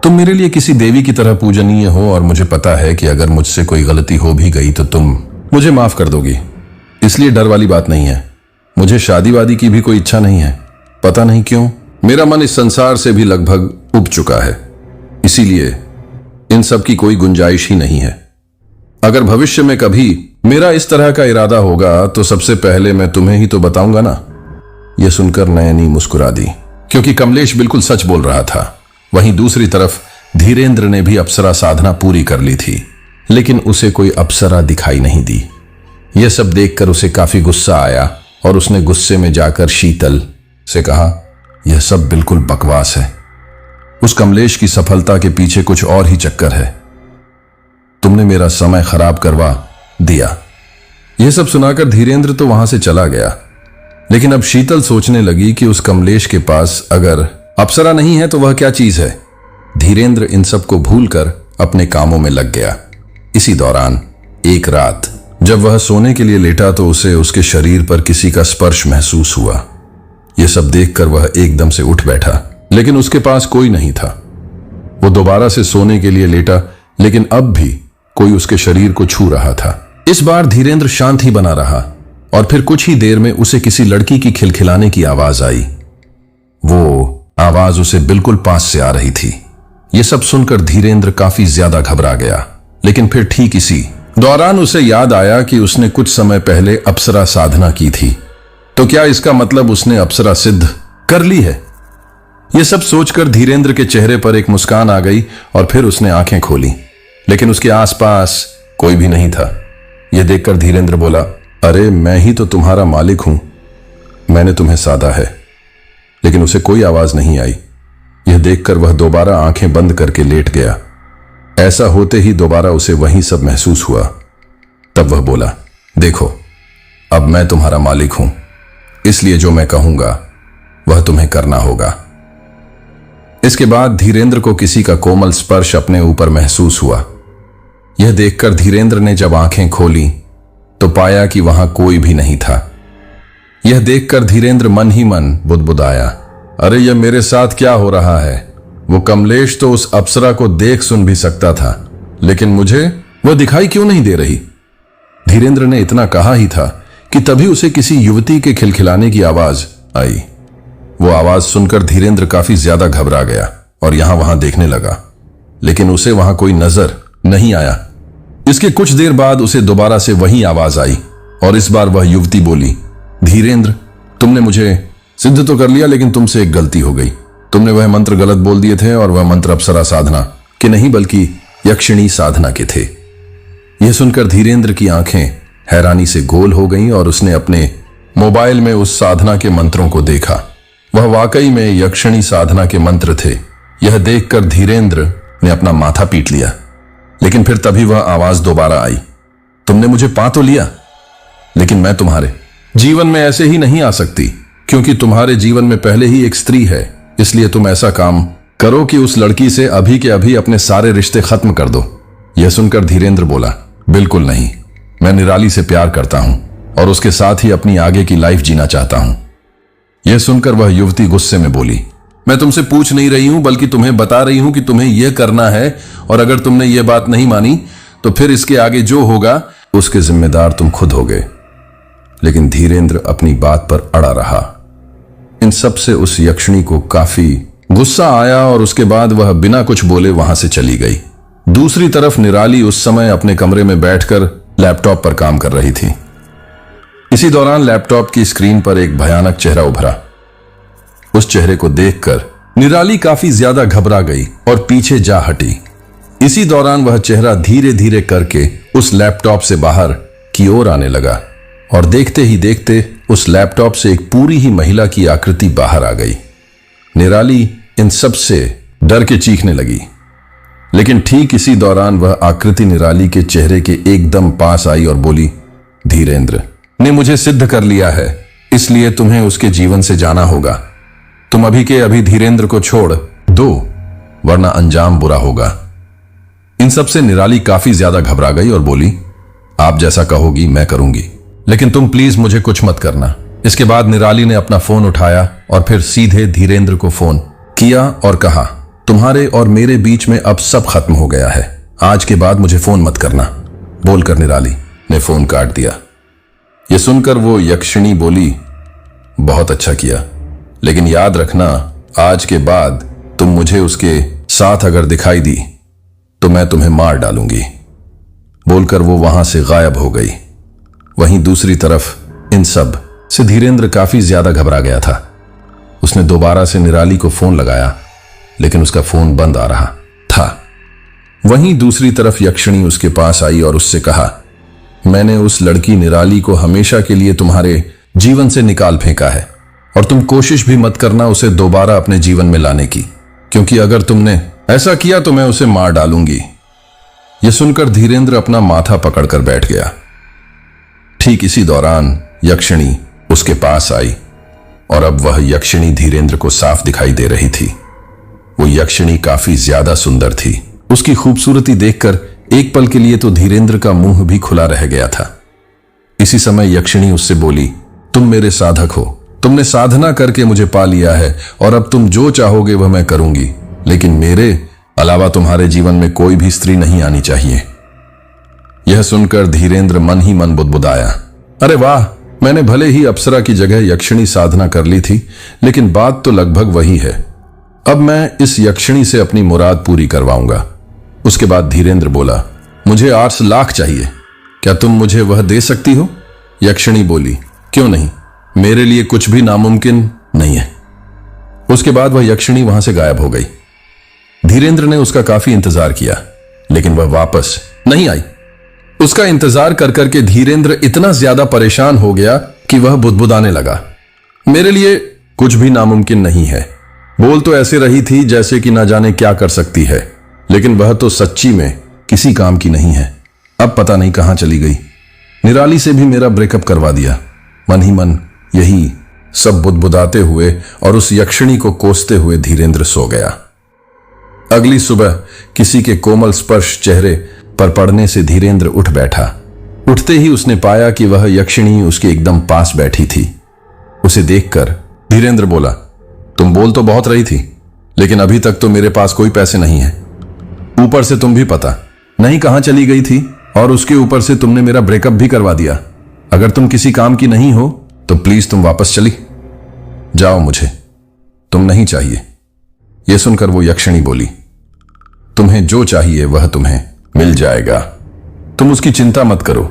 S1: तुम मेरे लिए किसी देवी की तरह पूजनीय हो, और मुझे पता है कि अगर मुझसे कोई गलती हो भी गई तो तुम मुझे माफ कर दोगी। इसलिए डर वाली बात नहीं है। मुझे शादी वादी की भी कोई इच्छा नहीं है। पता नहीं क्यों मेरा मन इस संसार से भी लगभग उब चुका है, इसीलिए इन सब की कोई गुंजाइश ही नहीं है। अगर भविष्य में कभी मेरा इस तरह का इरादा होगा तो सबसे पहले मैं तुम्हें ही तो बताऊंगा ना। यह सुनकर नयनी मुस्कुरा दी, क्योंकि कमलेश बिल्कुल सच बोल रहा था। वहीं दूसरी तरफ धीरेंद्र ने भी अप्सरा साधना पूरी कर ली थी, लेकिन उसे कोई अप्सरा दिखाई नहीं दी। यह सब देखकर उसे काफी गुस्सा आया और उसने गुस्से में जाकर शीतल से कहा, यह सब बिल्कुल बकवास है। उस कमलेश की सफलता के पीछे कुछ और ही चक्कर है। तुमने मेरा समय खराब करवा दिया। यह सब सुनाकर धीरेंद्र तो वहां से चला गया, लेकिन अब शीतल सोचने लगी कि उस कमलेश के पास अगर अप्सरा नहीं है तो वह क्या चीज है। धीरेंद्र इन सब को भूलकर अपने कामों में लग गया। इसी दौरान एक रात जब वह सोने के लिए लेटा तो उसे उसके शरीर पर किसी का स्पर्श महसूस हुआ। यह सब देखकर वह एकदम से उठ बैठा, लेकिन उसके पास कोई नहीं था। वो दोबारा से सोने के लिए लेटा, लेकिन अब भी कोई उसके शरीर को छू रहा था। इस बार धीरेंद्र शांत ही बना रहा, और फिर कुछ ही देर में उसे किसी लड़की की खिलखिलाने की आवाज आई। वो आवाज उसे बिल्कुल पास से आ रही थी। यह सब सुनकर धीरेंद्र काफी ज्यादा घबरा गया, लेकिन फिर ठीक इसी दौरान उसे याद आया कि उसने कुछ समय पहले अप्सरा साधना की थी। तो क्या इसका मतलब उसने अप्सरा सिद्ध कर ली है? यह सब सोचकर धीरेंद्र के चेहरे पर एक मुस्कान आ गई और फिर उसने आंखें खोली, लेकिन उसके आसपास कोई भी नहीं था। यह देखकर धीरेंद्र बोला, अरे मैं ही तो तुम्हारा मालिक हूं, मैंने तुम्हें साधा है। लेकिन उसे कोई आवाज नहीं आई। यह देखकर वह दोबारा आंखें बंद करके लेट गया। ऐसा होते ही दोबारा उसे वही सब महसूस हुआ। तब वह बोला, देखो, अब मैं तुम्हारा मालिक हूं, इसलिए जो मैं कहूंगा वह तुम्हें करना होगा। इसके बाद धीरेंद्र को किसी का कोमल स्पर्श अपने ऊपर महसूस हुआ। यह देखकर धीरेंद्र ने जब आंखें खोली तो पाया कि वहां कोई भी नहीं था। यह देखकर धीरेंद्र मन ही मन बुदबुदाया, अरे यह मेरे साथ क्या हो रहा है? वो कमलेश तो उस अप्सरा को देख सुन भी सकता था, लेकिन मुझे वह दिखाई क्यों नहीं दे रही? धीरेंद्र ने इतना कहा ही था कि तभी उसे किसी युवती के खिलखिलाने की आवाज आई। वो आवाज सुनकर धीरेंद्र काफी ज्यादा घबरा गया और यहां वहां देखने लगा, लेकिन उसे वहां कोई नजर नहीं आया। इसके कुछ देर बाद उसे दोबारा से वही आवाज आई और इस बार वह युवती बोली, धीरेंद्र, तुमने मुझे सिद्ध तो कर लिया, लेकिन तुमसे एक गलती हो गई। तुमने वह मंत्र गलत बोल दिए थे और वह मंत्र अप्सरा साधना के नहीं बल्कि यक्षिणी साधना के थे। यह सुनकर धीरेंद्र की आंखें हैरानी से गोल हो गईं और उसने अपने मोबाइल में उस साधना के मंत्रों को देखा। वह वाकई में यक्षिणी साधना के मंत्र थे। यह देखकर धीरेंद्र ने अपना माथा पीट लिया, लेकिन फिर तभी वह आवाज दोबारा आई, तुमने मुझे पा तो लिया, लेकिन मैं तुम्हारे जीवन में ऐसे ही नहीं आ सकती, क्योंकि तुम्हारे जीवन में पहले ही एक स्त्री है। इसलिए तुम ऐसा काम करो कि उस लड़की से अभी के अभी अपने सारे रिश्ते खत्म कर दो। यह सुनकर धीरेंद्र बोला, बिल्कुल नहीं, मैं निराली से प्यार करता हूं और उसके साथ ही अपनी आगे की लाइफ जीना चाहता हूं। यह सुनकर वह युवती गुस्से में बोली, मैं तुमसे पूछ नहीं रही हूं बल्कि तुम्हें बता रही हूं कि तुम्हें यह करना है, और अगर तुमने यह बात नहीं मानी तो फिर इसके आगे जो होगा उसके जिम्मेदार तुम खुद होगे। लेकिन धीरेंद्र अपनी बात पर अड़ा रहा। इन सब से उस यक्षिणी को काफी गुस्सा आया और उसके बाद वह बिना कुछ बोले वहां से चली गई। दूसरी तरफ निराली उस समय अपने कमरे में बैठकर लैपटॉप पर काम कर रही थी। इसी दौरान लैपटॉप की स्क्रीन पर एक भयानक चेहरा उभरा। उस चेहरे को देखकर निराली काफी ज्यादा घबरा गई और पीछे जा हटी। इसी दौरान वह चेहरा धीरे धीरे करके उस लैपटॉप से बाहर की ओर आने लगा और देखते ही देखते उस लैपटॉप से एक पूरी ही महिला की आकृति बाहर आ गई। निराली इन सब से डर के चीखने लगी, लेकिन ठीक इसी दौरान वह आकृति निराली के चेहरे के एकदम पास आई और बोली, धीरेंद्र ने मुझे सिद्ध कर लिया है, इसलिए तुम्हें उसके जीवन से जाना होगा। तुम अभी के अभी धीरेंद्र को छोड़ दो, वरना अंजाम बुरा होगा। इन सब से निराली काफी ज्यादा घबरा गई और बोली, आप जैसा कहोगी मैं करूंगी, लेकिन तुम प्लीज मुझे कुछ मत करना। इसके बाद निराली ने अपना फोन उठाया और फिर सीधे धीरेंद्र को फोन किया और कहा, तुम्हारे और मेरे बीच में अब सब खत्म हो गया है, आज के बाद मुझे फोन मत करना। बोलकर निराली ने फोन काट दिया। यह सुनकर वो यक्षिणी बोली, बहुत अच्छा किया, लेकिन याद रखना, आज के बाद तुम मुझे उसके साथ अगर दिखाई दी तो मैं तुम्हें मार डालूंगी। बोलकर वो वहां से गायब हो गई। वहीं दूसरी तरफ इन सब से धीरेंद्र काफी ज्यादा घबरा गया था। उसने दोबारा से निराली को फोन लगाया, लेकिन उसका फोन बंद आ रहा था। वहीं दूसरी तरफ यक्षिणी उसके पास आई और उससे कहा, मैंने उस लड़की निराली को हमेशा के लिए तुम्हारे जीवन से निकाल फेंका है और तुम कोशिश भी मत करना उसे दोबारा अपने जीवन में लाने की, क्योंकि अगर तुमने ऐसा किया तो मैं उसे मार डालूंगी। यह सुनकर धीरेंद्र अपना माथा पकड़कर बैठ गया। ठीक इसी दौरान यक्षिणी उसके पास आई और अब वह यक्षिणी धीरेंद्र को साफ दिखाई दे रही थी। वो यक्षिणी काफी ज्यादा सुंदर थी। उसकी खूबसूरती देखकर एक पल के लिए तो धीरेंद्र का मुंह भी खुला रह गया था। इसी समय यक्षिणी उससे बोली, तुम मेरे साधक हो, तुमने साधना करके मुझे पा लिया है और अब तुम जो चाहोगे वह मैं करूंगी, लेकिन मेरे अलावा तुम्हारे जीवन में कोई भी स्त्री नहीं आनी चाहिए। यह सुनकर धीरेंद्र मन ही मन बुदबुदाया, अरे वाह, मैंने भले ही अप्सरा की जगह यक्षिणी साधना कर ली थी, लेकिन बात तो लगभग वही है। अब मैं इस यक्षिणी से अपनी मुराद पूरी करवाऊंगा। उसके बाद धीरेंद्र बोला, मुझे 8 लाख चाहिए, क्या तुम मुझे वह दे सकती हो? यक्षिणी बोली, क्यों नहीं, मेरे लिए कुछ भी नामुमकिन नहीं है। उसके बाद वह यक्षिणी वहां से गायब हो गई। धीरेंद्र ने उसका काफी इंतजार किया, लेकिन वह वापस नहीं आई। उसका इंतजार कर करके धीरेंद्र इतना ज्यादा परेशान हो गया कि वह बुदबुदाने लगा, मेरे लिए कुछ भी नामुमकिन नहीं है। बोल तो ऐसे रही थी जैसे कि ना जाने क्या कर सकती है, लेकिन वह तो सच्ची में किसी काम की नहीं है। अब पता नहीं कहां चली गई। निराली से भी मेरा ब्रेकअप करवा दिया। मन ही मन यही सब बुदबुदाते हुए और उस यक्षिणी को कोसते हुए धीरेंद्र सो गया। अगली सुबह किसी के कोमल स्पर्श चेहरे पर पड़ने से धीरेंद्र उठ बैठा। उठते ही उसने पाया कि वह यक्षिणी उसके एकदम पास बैठी थी। उसे देखकर धीरेंद्र बोला, तुम बोल तो बहुत रही थी, लेकिन अभी तक तो मेरे पास कोई पैसे नहीं है। ऊपर से तुम भी पता नहीं कहां चली गई थी और उसके ऊपर से तुमने मेरा ब्रेकअप भी करवा दिया। अगर तुम किसी काम की नहीं हो तो प्लीज तुम वापस चली जाओ, मुझे तुम नहीं चाहिए। यह सुनकर वो यक्षिणी बोली, तुम्हें जो चाहिए वह तुम्हें मिल जाएगा, तुम उसकी चिंता मत करो।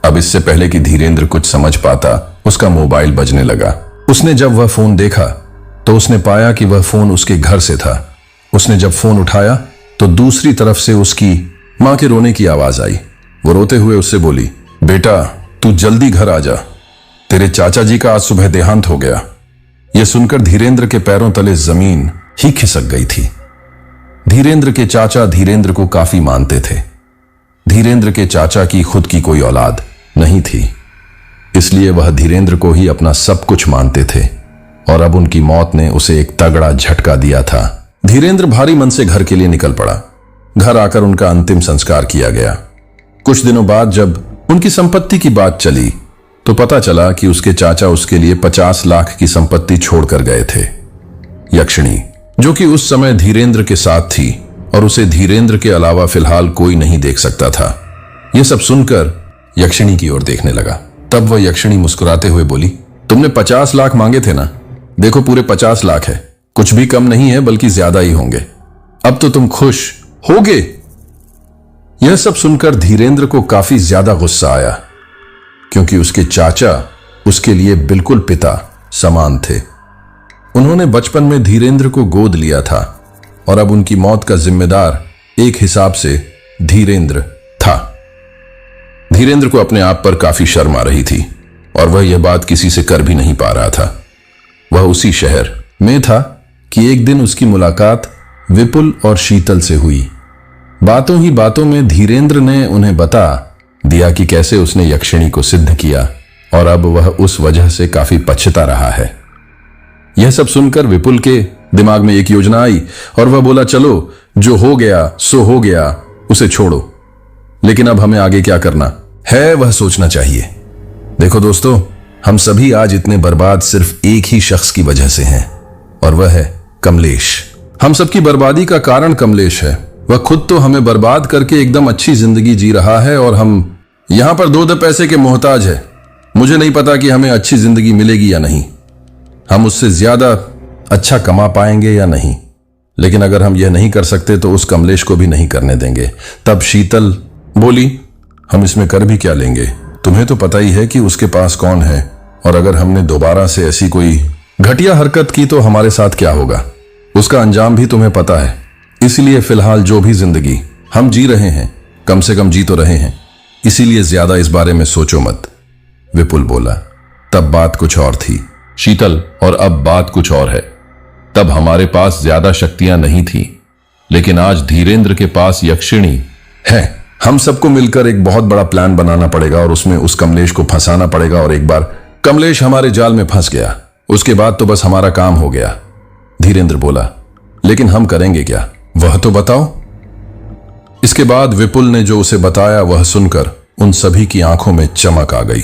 S1: अब इससे पहले कि धीरेंद्र कुछ समझ पाता, उसका मोबाइल बजने लगा। उसने जब वह फोन देखा तो उसने पाया कि वह फोन उसके घर से था। उसने जब फोन उठाया तो दूसरी तरफ से उसकी मां के रोने की आवाज आई। वो रोते हुए उससे बोली, बेटा तू जल्दी घर आ जा, तेरे चाचा जी का आज सुबह देहांत हो गया। यह सुनकर धीरेंद्र के पैरों तले जमीन ही खिसक गई थी। धीरेंद्र के चाचा धीरेंद्र को काफी मानते थे। धीरेंद्र के चाचा की खुद की कोई औलाद नहीं थी, इसलिए वह धीरेंद्र को ही अपना सब कुछ मानते थे और अब उनकी मौत ने उसे एक तगड़ा झटका दिया था। धीरेंद्र भारी मन से घर के लिए निकल पड़ा। घर आकर उनका अंतिम संस्कार किया गया। कुछ दिनों बाद जब उनकी संपत्ति की बात चली तो पता चला कि उसके चाचा उसके लिए 50 लाख की संपत्ति छोड़कर गए थे। यक्षिणी, जो कि उस समय धीरेंद्र के साथ थी और उसे धीरेंद्र के अलावा फिलहाल कोई नहीं देख सकता था। यह सब सुनकर यक्षिणी की ओर देखने लगा। तब वह यक्षिणी मुस्कुराते हुए बोली, तुमने 50 लाख मांगे थे ना, देखो पूरे 50 लाख है। कुछ भी कम नहीं है बल्कि ज्यादा ही होंगे। अब तो तुम खुश होगे। यह सब सुनकर धीरेंद्र को काफी ज्यादा गुस्सा आया, क्योंकि उसके चाचा उसके लिए बिल्कुल पिता समान थे। उन्होंने बचपन में धीरेंद्र को गोद लिया था और अब उनकी मौत का जिम्मेदार एक हिसाब से धीरेंद्र था। धीरेंद्र को अपने आप पर काफी शर्म आ रही थी और वह यह बात किसी से कर भी नहीं पा रहा था। वह उसी शहर में था कि एक दिन उसकी मुलाकात विपुल और शीतल से हुई। बातों ही बातों में धीरेंद्र ने उन्हें बता दिया कि कैसे उसने यक्षिणी को सिद्ध किया और अब वह उस वजह से काफी पछता रहा है। यह सब सुनकर विपुल के दिमाग में एक योजना आई और वह बोला, चलो जो हो गया सो हो गया, उसे छोड़ो, लेकिन अब हमें आगे क्या करना है वह सोचना चाहिए। देखो दोस्तों, हम सभी आज इतने बर्बाद सिर्फ एक ही शख्स की वजह से हैं और वह है कमलेश। हम सबकी बर्बादी का कारण कमलेश है। वह खुद तो हमें बर्बाद करके एकदम अच्छी जिंदगी जी रहा है और हम यहां पर दो पैसे के मोहताज है। मुझे नहीं पता कि हमें अच्छी जिंदगी मिलेगी या नहीं, हम उससे ज्यादा अच्छा कमा पाएंगे या नहीं, लेकिन अगर हम यह नहीं कर सकते तो उस कमलेश को भी नहीं करने देंगे। तब शीतल बोली, हम इसमें कर भी क्या लेंगे, तुम्हें तो पता ही है कि उसके पास कौन है, और अगर हमने दोबारा से ऐसी कोई घटिया हरकत की तो हमारे साथ क्या होगा, उसका अंजाम भी तुम्हें पता है। इसलिए फिलहाल जो भी जिंदगी हम जी रहे हैं, कम से कम जी तो रहे हैं, इसीलिए ज्यादा इस बारे में सोचो मत। विपुल बोला। तब बात कुछ और थी शीतल, और अब बात कुछ और है। तब हमारे पास ज्यादा शक्तियां नहीं थी, लेकिन आज धीरेंद्र के पास यक्षिणी है। हम सबको मिलकर एक बहुत बड़ा प्लान बनाना पड़ेगा और उसमें उस कमलेश को फंसाना पड़ेगा, और एक बार कमलेश हमारे जाल में फंस गया उसके बाद तो बस हमारा काम हो गया। धीरेंद्र बोला, लेकिन हम करेंगे क्या, वह तो बताओ। इसके बाद विपुल ने जो उसे बताया वह सुनकर उन सभी की आंखों में चमक आ गई।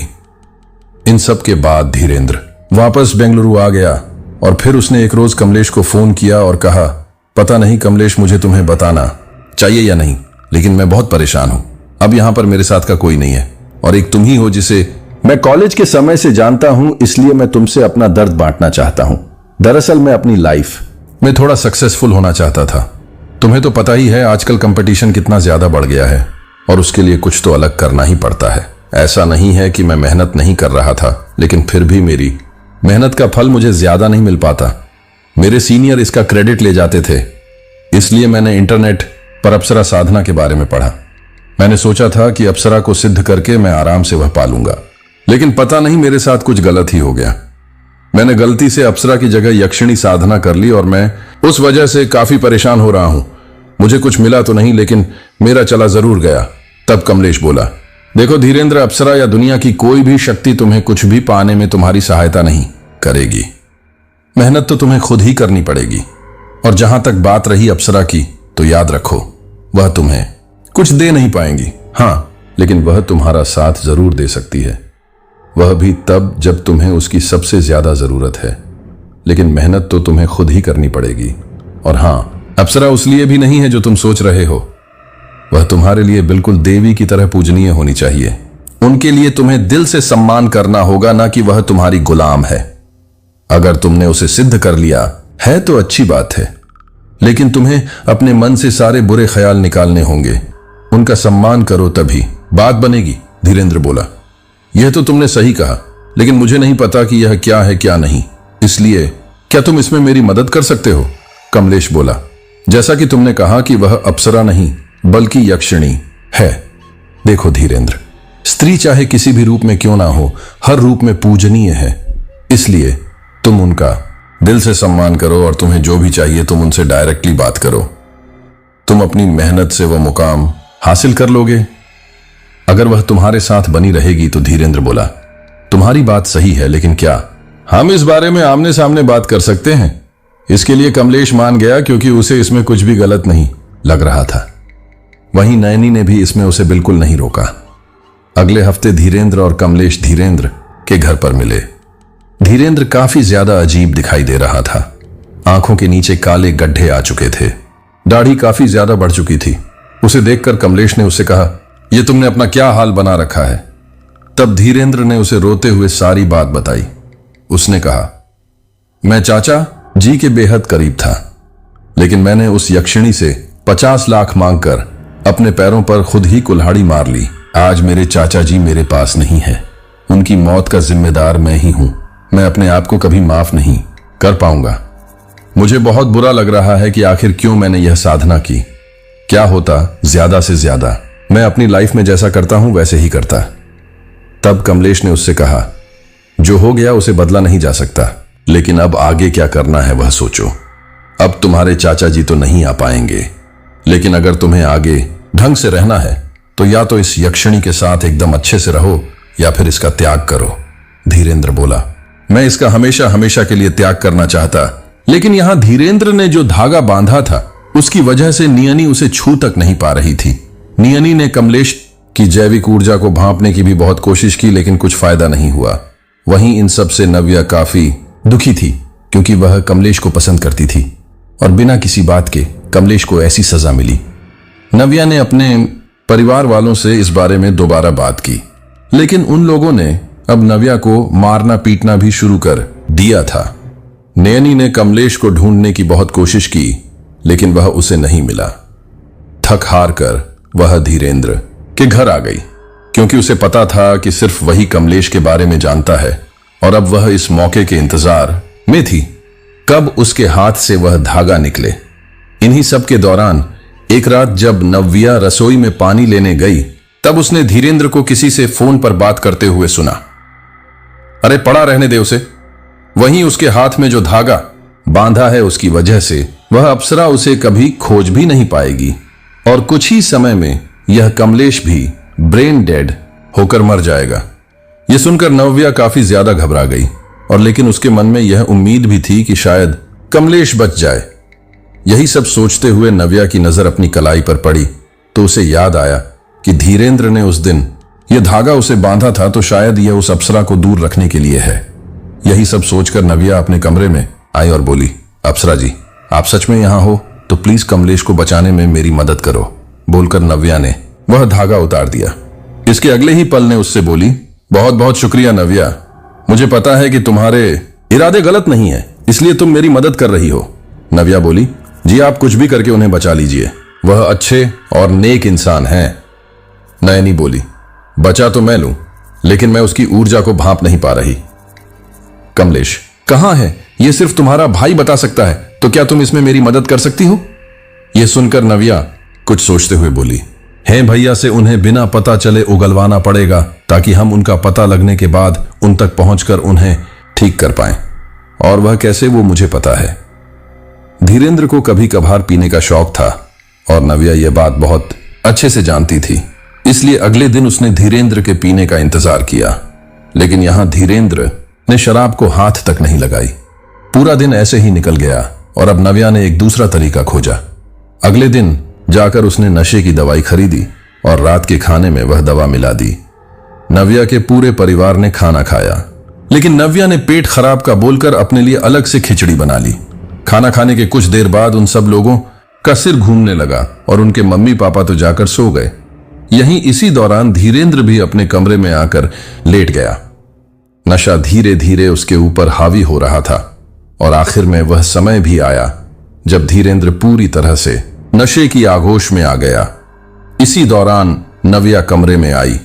S1: इन सब के बाद धीरेंद्र वापस बेंगलुरु आ गया और फिर उसने एक रोज कमलेश को फोन किया और कहा, पता नहीं कमलेश मुझे तुम्हें बताना चाहिए या नहीं, लेकिन मैं बहुत परेशान हूं। अब यहां पर मेरे साथ का कोई नहीं है और एक तुम ही हो जिसे मैं कॉलेज के समय से जानता हूं, इसलिए मैं तुमसे अपना दर्द बांटना चाहता हूं। दरअसल मैं अपनी लाइफ में थोड़ा सक्सेसफुल होना चाहता था। तुम्हें तो पता ही है आजकल कंपटीशन कितना ज्यादा बढ़ गया है और उसके लिए कुछ तो अलग करना ही पड़ता है। ऐसा नहीं है कि मैं मेहनत नहीं कर रहा था, लेकिन फिर भी मेरी मेहनत का फल मुझे ज्यादा नहीं मिल पाता। मेरे सीनियर इसका क्रेडिट ले जाते थे, इसलिए मैंने इंटरनेट पर अप्सरा साधना के बारे में पढ़ा। मैंने सोचा था कि अप्सरा को सिद्ध करके मैं आराम से वह पालूंगा, लेकिन पता नहीं मेरे साथ कुछ गलत ही हो गया। मैंने गलती से अप्सरा की जगह यक्षिणी साधना कर ली और मैं उस वजह से काफी परेशान हो रहा हूं। मुझे कुछ मिला तो नहीं, लेकिन मेरा चला जरूर गया। तब कमलेश बोला, देखो धीरेंद्र, अप्सरा या दुनिया की कोई भी शक्ति तुम्हें कुछ भी पाने में तुम्हारी सहायता नहीं करेगी। मेहनत तो तुम्हें खुद ही करनी पड़ेगी। और जहां तक बात रही अप्सरा की, तो याद रखो वह तुम्हें कुछ दे नहीं पाएंगी। हाँ, लेकिन वह तुम्हारा साथ जरूर दे सकती है, वह भी तब जब तुम्हें उसकी सबसे ज्यादा जरूरत है। लेकिन मेहनत तो तुम्हें खुद ही करनी पड़ेगी। और हाँ, अप्सरा उस लिए भी नहीं है जो तुम सोच रहे हो। वह तुम्हारे लिए बिल्कुल देवी की तरह पूजनीय होनी चाहिए। उनके लिए तुम्हें दिल से सम्मान करना होगा, ना कि वह तुम्हारी गुलाम है। अगर तुमने उसे सिद्ध कर लिया है तो अच्छी बात है, लेकिन तुम्हें अपने मन से सारे बुरे ख्याल निकालने होंगे। उनका सम्मान करो तभी बात बनेगी। धीरेंद्र बोला, यह तो तुमने सही कहा, लेकिन मुझे नहीं पता कि यह क्या है क्या नहीं, इसलिए क्या तुम इसमें मेरी मदद कर सकते हो? कमलेश बोला, जैसा कि तुमने कहा कि वह अप्सरा नहीं बल्कि यक्षिणी है। देखो धीरेंद्र, स्त्री चाहे किसी भी रूप में क्यों ना हो, हर रूप में पूजनीय है। इसलिए तुम उनका दिल से सम्मान करो और तुम्हें जो भी चाहिए तुम उनसे डायरेक्टली बात करो। तुम अपनी मेहनत से वह मुकाम हासिल कर लोगे अगर वह तुम्हारे साथ बनी रहेगी। तो धीरेंद्र बोला, तुम्हारी बात सही है, लेकिन क्या हम इस बारे में आमने सामने बात कर सकते हैं? इसके लिए कमलेश मान गया, क्योंकि उसे इसमें कुछ भी गलत नहीं लग रहा था। वहीं नयनी ने भी इसमें उसे बिल्कुल नहीं रोका। अगले हफ्ते धीरेंद्र और कमलेश धीरेंद्र के घर पर मिले। धीरेंद्र काफी ज्यादा अजीब दिखाई दे रहा था। आंखों के नीचे काले गड्ढे आ चुके थे, दाढ़ी काफी ज्यादा बढ़ चुकी थी। उसे देखकर कमलेश ने उससे कहा, यह तुमने अपना क्या हाल बना रखा है? तब धीरेंद्र ने उसे रोते हुए सारी बात बताई। उसने कहा, मैं चाचा जी के बेहद करीब था, लेकिन मैंने उस यक्षिणी से 50 लाख मांगकर अपने पैरों पर खुद ही कुल्हाड़ी मार ली। आज मेरे चाचा जी मेरे पास नहीं है, उनकी मौत का जिम्मेदार मैं ही हूं। मैं अपने आप को कभी माफ नहीं कर पाऊंगा। मुझे बहुत बुरा लग रहा है कि आखिर क्यों मैंने यह साधना की। क्या होता ज्यादा से ज्यादा मैं अपनी लाइफ में जैसा करता हूं वैसे ही करता। तब कमलेश ने उससे कहा, जो हो गया उसे बदला नहीं जा सकता, लेकिन अब आगे क्या करना है वह सोचो। अब तुम्हारे चाचा जी तो नहीं आ पाएंगे, लेकिन अगर तुम्हें आगे ढंग से रहना है तो या तो इस यक्षिणी के साथ एकदम अच्छे से रहो या फिर इसका त्याग करो। धीरेंद्र बोला, मैं इसका हमेशा हमेशा के लिए त्याग करना चाहता, लेकिन यहां धीरेंद्र ने जो धागा बांधा था उसकी वजह से नियनी उसे छू तक नहीं पा रही थी। नियनी ने कमलेश की जैविक ऊर्जा को भांपने की भी बहुत कोशिश की, लेकिन कुछ फायदा नहीं हुआ। वहीं इन सब से नव्या काफी दुखी थी, क्योंकि वह कमलेश को पसंद करती थी और बिना किसी बात के कमलेश को ऐसी सजा मिली। नव्या ने अपने परिवार वालों से इस बारे में दोबारा बात की, लेकिन उन लोगों ने अब नव्या को मारना पीटना भी शुरू कर दिया था। नयनी ने कमलेश को ढूंढने की बहुत कोशिश की, लेकिन वह उसे नहीं मिला। थक हार कर वह धीरेंद्र के घर आ गई, क्योंकि उसे पता था कि सिर्फ वही कमलेश के बारे में जानता है और अब वह इस मौके के इंतजार में थी कब उसके हाथ से वह धागा निकले। इन्हीं सब के दौरान एक रात जब नव्या रसोई में पानी लेने गई, तब उसने धीरेंद्र को किसी से फोन पर बात करते हुए सुना। अरे पड़ा रहने दे उसे, वहीं उसके हाथ में जो धागा बांधा है उसकी वजह से वह अप्सरा उसे कभी खोज भी नहीं पाएगी और कुछ ही समय में यह कमलेश भी ब्रेन डेड होकर मर जाएगा। यह सुनकर नव्या काफी ज्यादा घबरा गई, और लेकिन उसके मन में यह उम्मीद भी थी कि शायद कमलेश बच जाए। यही सब सोचते हुए नव्या की नजर अपनी कलाई पर पड़ी तो उसे याद आया कि धीरेंद्र ने उस दिन यह धागा उसे बांधा था, तो शायद यह उस अप्सरा को दूर रखने के लिए है। यही सब सोचकर नव्या अपने कमरे में आई और बोली, अप्सरा जी, आप सच में यहां हो तो प्लीज कमलेश को बचाने में मेरी मदद करो। बोलकर नव्या ने वह धागा उतार दिया। इसके अगले ही पल ने उससे बोली, बहुत बहुत शुक्रिया नव्या, मुझे पता है कि तुम्हारे इरादे गलत नहीं है, इसलिए तुम मेरी मदद कर रही हो। नव्या बोली, जी आप कुछ भी करके उन्हें बचा लीजिए, वह अच्छे और नेक इंसान हैं। नयनी बोली, बचा तो मैं लूं, लेकिन मैं उसकी ऊर्जा को भांप नहीं पा रही। कमलेश, कहां है? यह सिर्फ तुम्हारा भाई बता सकता है, तो क्या तुम इसमें मेरी मदद कर सकती हो? यह सुनकर नव्या कुछ सोचते हुए बोली, है भैया से उन्हें बिना पता चले उगलवाना पड़ेगा, ताकि हम उनका पता लगने के बाद उन तक पहुंचकर उन्हें ठीक कर पाएं। और वह कैसे, वो मुझे पता है। धीरेंद्र को कभी कभार पीने का शौक था और नव्या यह बात बहुत अच्छे से जानती थी, इसलिए अगले दिन उसने धीरेंद्र के पीने का इंतजार किया, लेकिन यहां धीरेंद्र ने शराब को हाथ तक नहीं लगाई। पूरा दिन ऐसे ही निकल गया और अब नव्या ने एक दूसरा तरीका खोजा। अगले दिन जाकर उसने नशे की दवाई खरीदी और रात के खाने में वह दवा मिला दी। नव्या के पूरे परिवार ने खाना खाया, लेकिन नव्या ने पेट खराब का बोलकर अपने लिए अलग से खिचड़ी बना ली। खाना खाने के कुछ देर बाद उन सब लोगों का सिर घूमने लगा और उनके मम्मी पापा तो जाकर सो गए। यहीं इसी दौरान धीरेंद्र भी अपने कमरे में आकर लेट गया। नशा धीरे धीरे उसके ऊपर हावी हो रहा था और आखिर में वह समय भी आया जब धीरेंद्र पूरी तरह से नशे की आगोश में आ गया। इसी दौरान नव्या कमरे में आई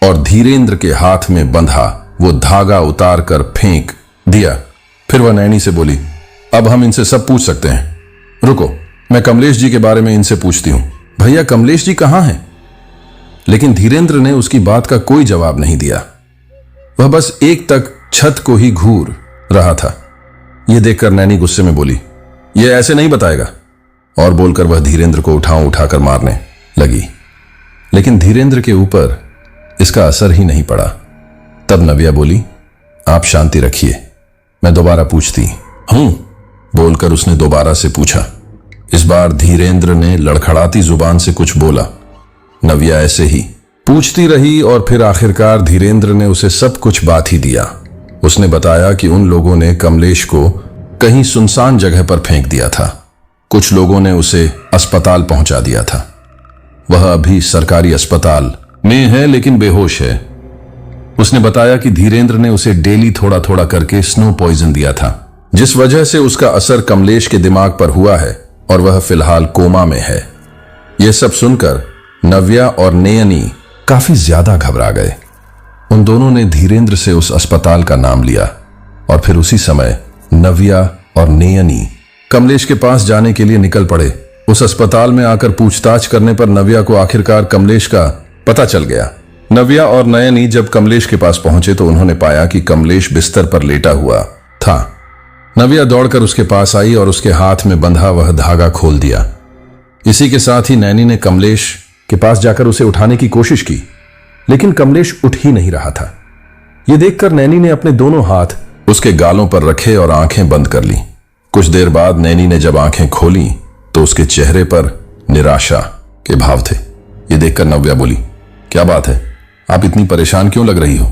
S1: और धीरेंद्र के हाथ में बंधा वो धागा उतार कर फेंक दिया। फिर वह नैनी से बोली, अब हम इनसे सब पूछ सकते हैं। रुको, मैं कमलेश जी के बारे में इनसे पूछती हूं। भैया, कमलेश जी कहां हैं? लेकिन धीरेंद्र ने उसकी बात का कोई जवाब नहीं दिया। वह बस एक तक छत को ही घूर रहा था। यह देखकर नैनी गुस्से में बोली, यह ऐसे नहीं बताएगा। और बोलकर वह धीरेंद्र को उठाकर मारने लगी। लेकिन धीरेंद्र के ऊपर इसका असर ही नहीं पड़ा। तब नव्या बोली, आप शांति रखिए, मैं दोबारा पूछती हूं। बोलकर उसने दोबारा से पूछा। इस बार धीरेंद्र ने लड़खड़ाती जुबान से कुछ बोला। नव्या ऐसे ही पूछती रही और फिर आखिरकार धीरेंद्र ने उसे सब कुछ बात ही दिया। उसने बताया कि उन लोगों ने कमलेश को कहीं सुनसान जगह पर फेंक दिया था। कुछ लोगों ने उसे अस्पताल पहुंचा दिया था। वह अभी सरकारी अस्पताल में है लेकिन बेहोश है। उसने बताया कि धीरेंद्र ने उसे डेली थोड़ा थोड़ा करके स्नो पॉइजन दिया था, जिस वजह से उसका असर कमलेश के दिमाग पर हुआ है और वह फिलहाल कोमा में है। यह सब सुनकर नव्या और नयनी काफी ज्यादा घबरा गए। उन दोनों ने धीरेंद्र से उस अस्पताल का नाम लिया और फिर उसी समय नव्या और नयनी कमलेश के पास जाने के लिए निकल पड़े। उस अस्पताल में आकर पूछताछ करने पर नव्या को आखिरकार कमलेश का पता चल गया। नव्या और नयनी जब कमलेश के पास पहुंचे तो उन्होंने पाया कि कमलेश बिस्तर पर लेटा हुआ था। नव्या दौड़कर उसके पास आई और उसके हाथ में बंधा वह धागा खोल दिया। इसी के साथ ही नैनी ने कमलेश के पास जाकर उसे उठाने की कोशिश की, लेकिन कमलेश उठ ही नहीं रहा था। यह देखकर नैनी ने अपने दोनों हाथ उसके गालों पर रखे और आंखें बंद कर ली। कुछ देर बाद नैनी ने जब आंखें खोली तो उसके चेहरे पर निराशा के भाव थे। यह देखकर नव्या बोली, क्या बात है, आप इतनी परेशान क्यों लग रही हो?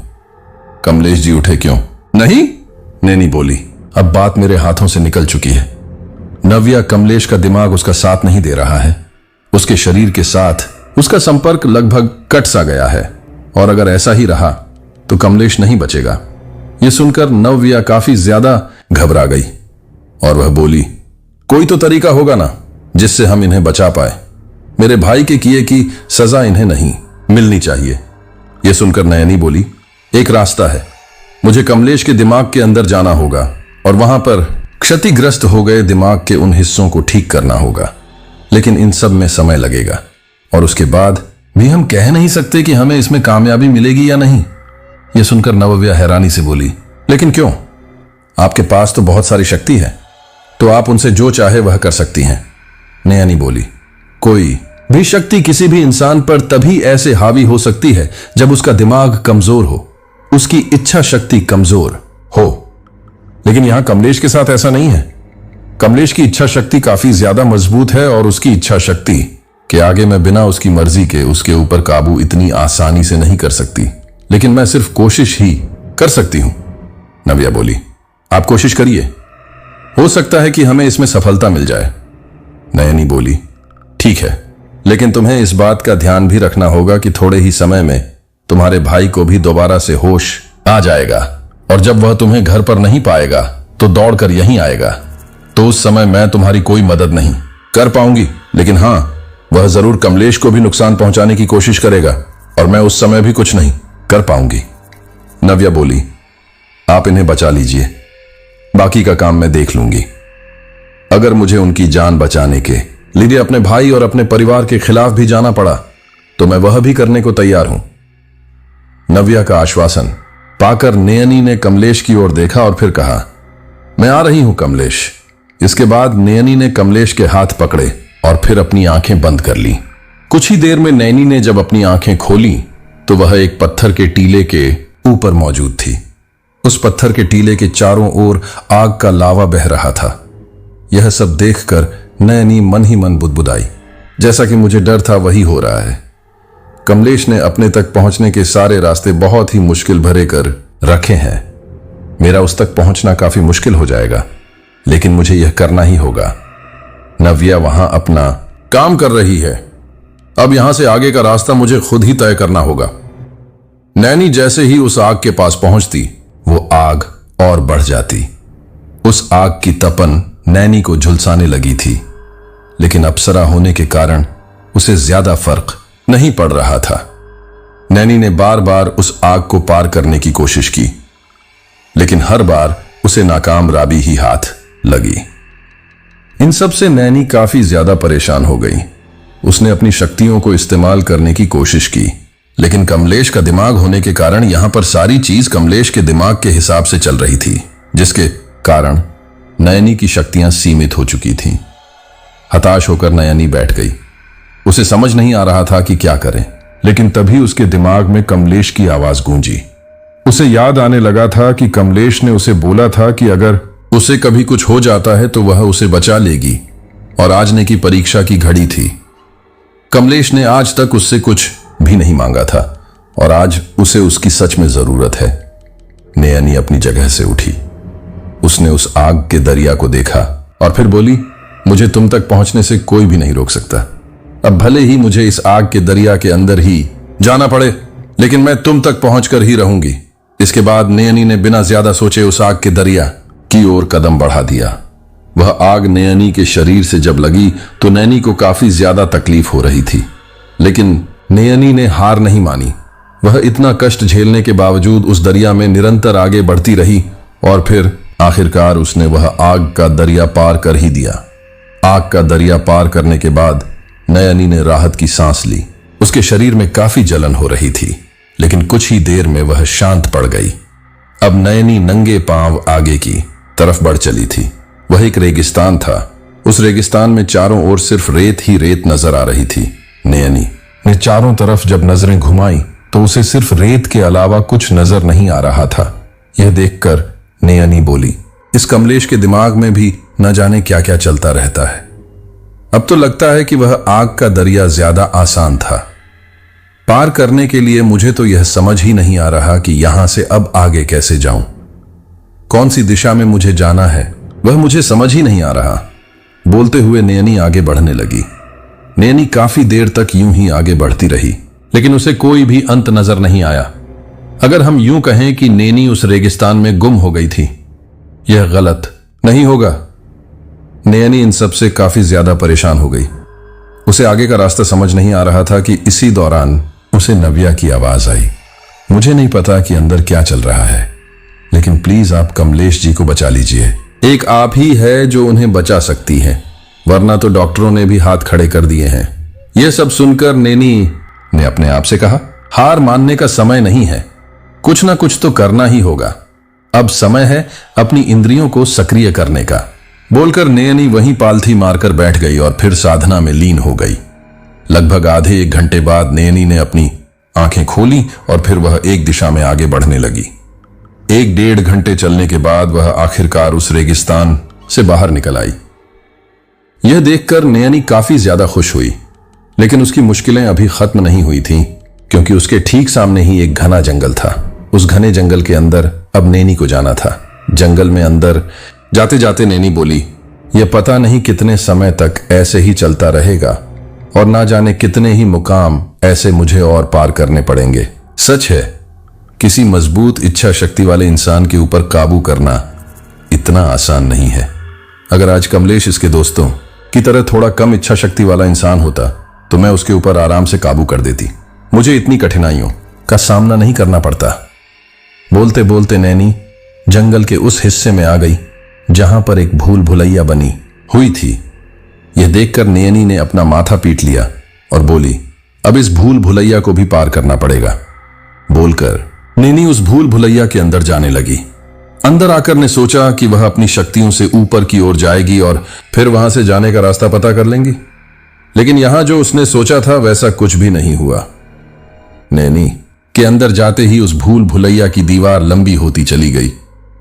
S1: कमलेश जी उठे क्यों? नहीं, नैनी बोली, अब बात मेरे हाथों से निकल चुकी है। नव्या, कमलेश का दिमाग उसका साथ नहीं दे रहा है। उसके शरीर के साथ उसका संपर्क लगभग कट सा गया है और अगर ऐसा ही रहा तो कमलेश नहीं बचेगा। यह सुनकर नव्या काफी ज्यादा घबरा गई और वह बोली, कोई तो तरीका होगा ना जिससे हम इन्हें बचा पाए। मेरे भाई के किए की सजा इन्हें नहीं मिलनी चाहिए। यह सुनकर नयनी बोली, एक रास्ता है। मुझे कमलेश के दिमाग के अंदर जाना होगा और वहां पर क्षतिग्रस्त हो गए दिमाग के उन हिस्सों को ठीक करना होगा, लेकिन इन सब में समय लगेगा और उसके बाद भी हम कह नहीं सकते कि हमें इसमें कामयाबी मिलेगी या नहीं। यह सुनकर नव्या हैरानी से बोली, लेकिन क्यों? आपके पास तो बहुत सारी शक्ति है, तो आप उनसे जो चाहे वह कर सकती हैं। नयनी बोली, कोई भी शक्ति किसी भी इंसान पर तभी ऐसे हावी हो सकती है जब उसका दिमाग कमजोर हो, उसकी इच्छा शक्ति कमजोर हो। लेकिन यहां कमलेश के साथ ऐसा नहीं है। कमलेश की इच्छा शक्ति काफी ज्यादा मजबूत है और उसकी इच्छा शक्ति के आगे मैं बिना उसकी मर्जी के उसके ऊपर काबू इतनी आसानी से नहीं कर सकती, लेकिन मैं सिर्फ कोशिश ही कर सकती हूं। नव्या बोली, आप कोशिश करिए, हो सकता है कि हमें इसमें सफलता मिल जाए। नयनी बोली, ठीक है, लेकिन तुम्हें इस बात का ध्यान भी रखना होगा कि थोड़े ही समय में तुम्हारे भाई को भी दोबारा से होश आ जाएगा और जब वह तुम्हें घर पर नहीं पाएगा तो दौड़कर यहीं आएगा। तो उस समय मैं तुम्हारी कोई मदद नहीं कर पाऊंगी, लेकिन हां, वह जरूर कमलेश को भी नुकसान पहुंचाने की कोशिश करेगा और मैं उस समय भी कुछ नहीं कर पाऊंगी। नव्या बोली, आप इन्हें बचा लीजिए, बाकी का काम मैं देख लूंगी। अगर मुझे उनकी जान बचाने के लिए अपने भाई और अपने परिवार के खिलाफ भी जाना पड़ा तो मैं वह भी करने को तैयार हूं। नव्या का आश्वासन पाकर नयनी ने कमलेश की ओर देखा और फिर कहा, मैं आ रही हूं कमलेश। इसके बाद नयनी ने कमलेश के हाथ पकड़े और फिर अपनी आंखें बंद कर ली। कुछ ही देर में नैनी ने जब अपनी आंखें खोली तो वह एक पत्थर के टीले के ऊपर मौजूद थी। उस पत्थर के टीले के चारों ओर आग का लावा बह रहा था। यह सब देखकर नैनी मन ही मन बुदबुदाई, जैसा कि मुझे डर था वही हो रहा है। कमलेश ने अपने तक पहुंचने के सारे रास्ते बहुत ही मुश्किल भरे कर रखे हैं। मेरा उस तक पहुंचना काफी मुश्किल हो जाएगा, लेकिन मुझे यह करना ही होगा। नव्या वहां अपना काम कर रही है। अब यहां से आगे का रास्ता मुझे खुद ही तय करना होगा। नैनी जैसे ही उस आग के पास पहुंचती, वो आग और बढ़ जाती। उस आग की तपन नैनी को झुलसाने लगी थी, लेकिन अप्सरा होने के कारण उसे ज्यादा फर्क नहीं पड़ रहा था। नैनी ने बार बार उस आग को पार करने की कोशिश की, लेकिन हर बार उसे नाकाम राबी ही हाथ लगी। इन सब से नैनी काफी ज्यादा परेशान हो गई। उसने अपनी शक्तियों को इस्तेमाल करने की कोशिश की, लेकिन कमलेश का दिमाग होने के कारण यहां पर सारी चीज कमलेश के दिमाग के हिसाब से चल रही थी, जिसके कारण नयनी की शक्तियां सीमित हो चुकी थीं। हताश होकर नयनी बैठ गई। उसे समझ नहीं आ रहा था कि क्या करें, लेकिन तभी उसके दिमाग में कमलेश की आवाज गूंजी। उसे याद आने लगा था कि कमलेश ने उसे बोला था कि अगर उसे कभी कुछ हो जाता है तो वह उसे बचा लेगी, और आज ने की परीक्षा की घड़ी थी। कमलेश ने आज तक उससे कुछ भी नहीं मांगा था, और आज उसे उसकी सच में जरूरत है। नयनी अपनी जगह से उठी। उसने उस आग के दरिया को देखा और फिर बोली, मुझे तुम तक पहुंचने से कोई भी नहीं रोक सकता। अब भले ही मुझे इस आग के दरिया के अंदर ही जाना पड़े, लेकिन मैं तुम तक पहुंचकर ही रहूंगी। इसके बाद नयनी ने बिना ज्यादा सोचे उस आग के दरिया की ओर कदम बढ़ा दिया। वह आग नयनी के शरीर से जब लगी तो नैनी को काफी ज्यादा तकलीफ हो रही थी, लेकिन नयनी ने हार नहीं मानी। वह इतना कष्ट झेलने के बावजूद उस दरिया में निरंतर आगे बढ़ती रही, और फिर आखिरकार उसने वह आग का दरिया पार कर ही दिया। आग का दरिया पार करने के बाद नयनी ने राहत की सांस ली। उसके शरीर में काफी जलन हो रही थी, लेकिन कुछ ही देर में वह शांत पड़ गई। अब नयनी नंगे पांव आगे की तरफ बढ़ चली थी। वह एक रेगिस्तान था। उस रेगिस्तान में चारों ओर सिर्फ रेत ही रेत नजर आ रही थी। नयनी ने चारों तरफ जब नजरें घुमाई तो उसे सिर्फ रेत के अलावा कुछ नजर नहीं आ रहा था। यह देखकर नयनी बोली, इस कमलेश के दिमाग में भी न जाने क्या क्या चलता रहता है। अब तो लगता है कि वह आग का दरिया ज्यादा आसान था। पार करने के लिए मुझे तो यह समझ ही नहीं आ रहा कि यहां से अब आगे कैसे जाऊं। कौन सी दिशा में मुझे जाना है वह मुझे समझ ही नहीं आ रहा। बोलते हुए नयनी आगे बढ़ने लगी। नयनी काफी देर तक यूं ही आगे बढ़ती रही, लेकिन उसे कोई भी अंत नजर नहीं आया। अगर हम यूं कहें कि नैनी उस रेगिस्तान में गुम हो गई थी, यह गलत नहीं होगा। नयनी इन सब से काफी ज्यादा परेशान हो गई। उसे आगे का रास्ता समझ नहीं आ रहा था कि इसी दौरान उसे नव्या की आवाज आई। मुझे नहीं पता कि अंदर क्या चल रहा है, लेकिन प्लीज आप कमलेश जी को बचा लीजिए। एक आप ही है जो उन्हें बचा सकती है, वरना तो डॉक्टरों ने भी हाथ खड़े कर दिए हैं। यह सब सुनकर नैनी ने अपने आप से कहा, हार मानने का समय नहीं है, कुछ ना कुछ तो करना ही होगा। अब समय है अपनी इंद्रियों को सक्रिय करने का। बोलकर नयनी वहीं पालथी मारकर बैठ गई और फिर साधना में लीन हो गई। लगभग आधे एक घंटे बाद नयनी ने अपनी आंखें खोली और फिर वह एक दिशा में आगे बढ़ने लगी। एक डेढ़ घंटे चलने के बाद वह आखिरकार उस रेगिस्तान से बाहर निकल आई। यह देखकर नयनी काफी ज्यादा खुश हुई, लेकिन उसकी मुश्किलें अभी खत्म नहीं हुई थीं, क्योंकि उसके ठीक सामने ही एक घना जंगल था। उस घने जंगल के अंदर अब नैनी को जाना था। जंगल में अंदर जाते जाते नैनी बोली, यह पता नहीं कितने समय तक ऐसे ही चलता रहेगा, और ना जाने कितने ही मुकाम ऐसे मुझे और पार करने पड़ेंगे। सच है, किसी मजबूत इच्छा शक्ति वाले इंसान के ऊपर काबू करना इतना आसान नहीं है। अगर आज कमलेश इसके दोस्तों की तरह थोड़ा कम इच्छा शक्ति वाला इंसान होता तो मैं उसके ऊपर आराम से काबू कर देती। मुझे इतनी कठिनाइयों का सामना नहीं करना पड़ता। बोलते बोलते नैनी जंगल के उस हिस्से में आ गई जहां पर एक भूल भुलैया बनी हुई थी। यह देखकर नैनी ने अपना माथा पीट लिया और बोली, अब इस भूल भुलैया को भी पार करना पड़ेगा। बोलकर नैनी उस भूल भुलैया के अंदर जाने लगी। अंदर आकर ने सोचा कि वह अपनी शक्तियों से ऊपर की ओर जाएगी और फिर वहां से जाने का रास्ता पता कर लेंगी, लेकिन यहां जो उसने सोचा था वैसा कुछ भी नहीं हुआ। नैनी के अंदर जाते ही उस भूल भुलैया की दीवार लंबी होती चली गई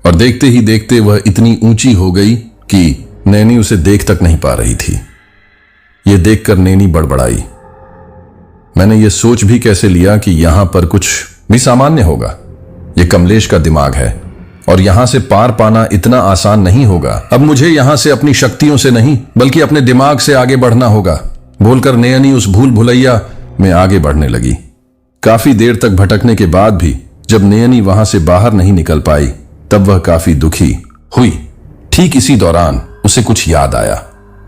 S1: और देखते ही देखते वह इतनी ऊंची हो गई कि नैनी उसे देख तक नहीं पा रही थी। यह देखकर नैनी बड़बड़ाई, मैंने यह सोच भी कैसे लिया कि यहां पर कुछ भी सामान्य होगा। यह कमलेश का दिमाग है और यहां से पार पाना इतना आसान नहीं होगा। अब मुझे यहां से अपनी शक्तियों से नहीं बल्कि अपने दिमाग से आगे बढ़ना होगा। बोलकर नैनी उस भूल भुलैया में आगे बढ़ने लगी। काफी देर तक भटकने के बाद भी जब नैनी वहां से बाहर नहीं निकल पाई तब वह काफी दुखी हुई। ठीक इसी दौरान उसे कुछ याद आया।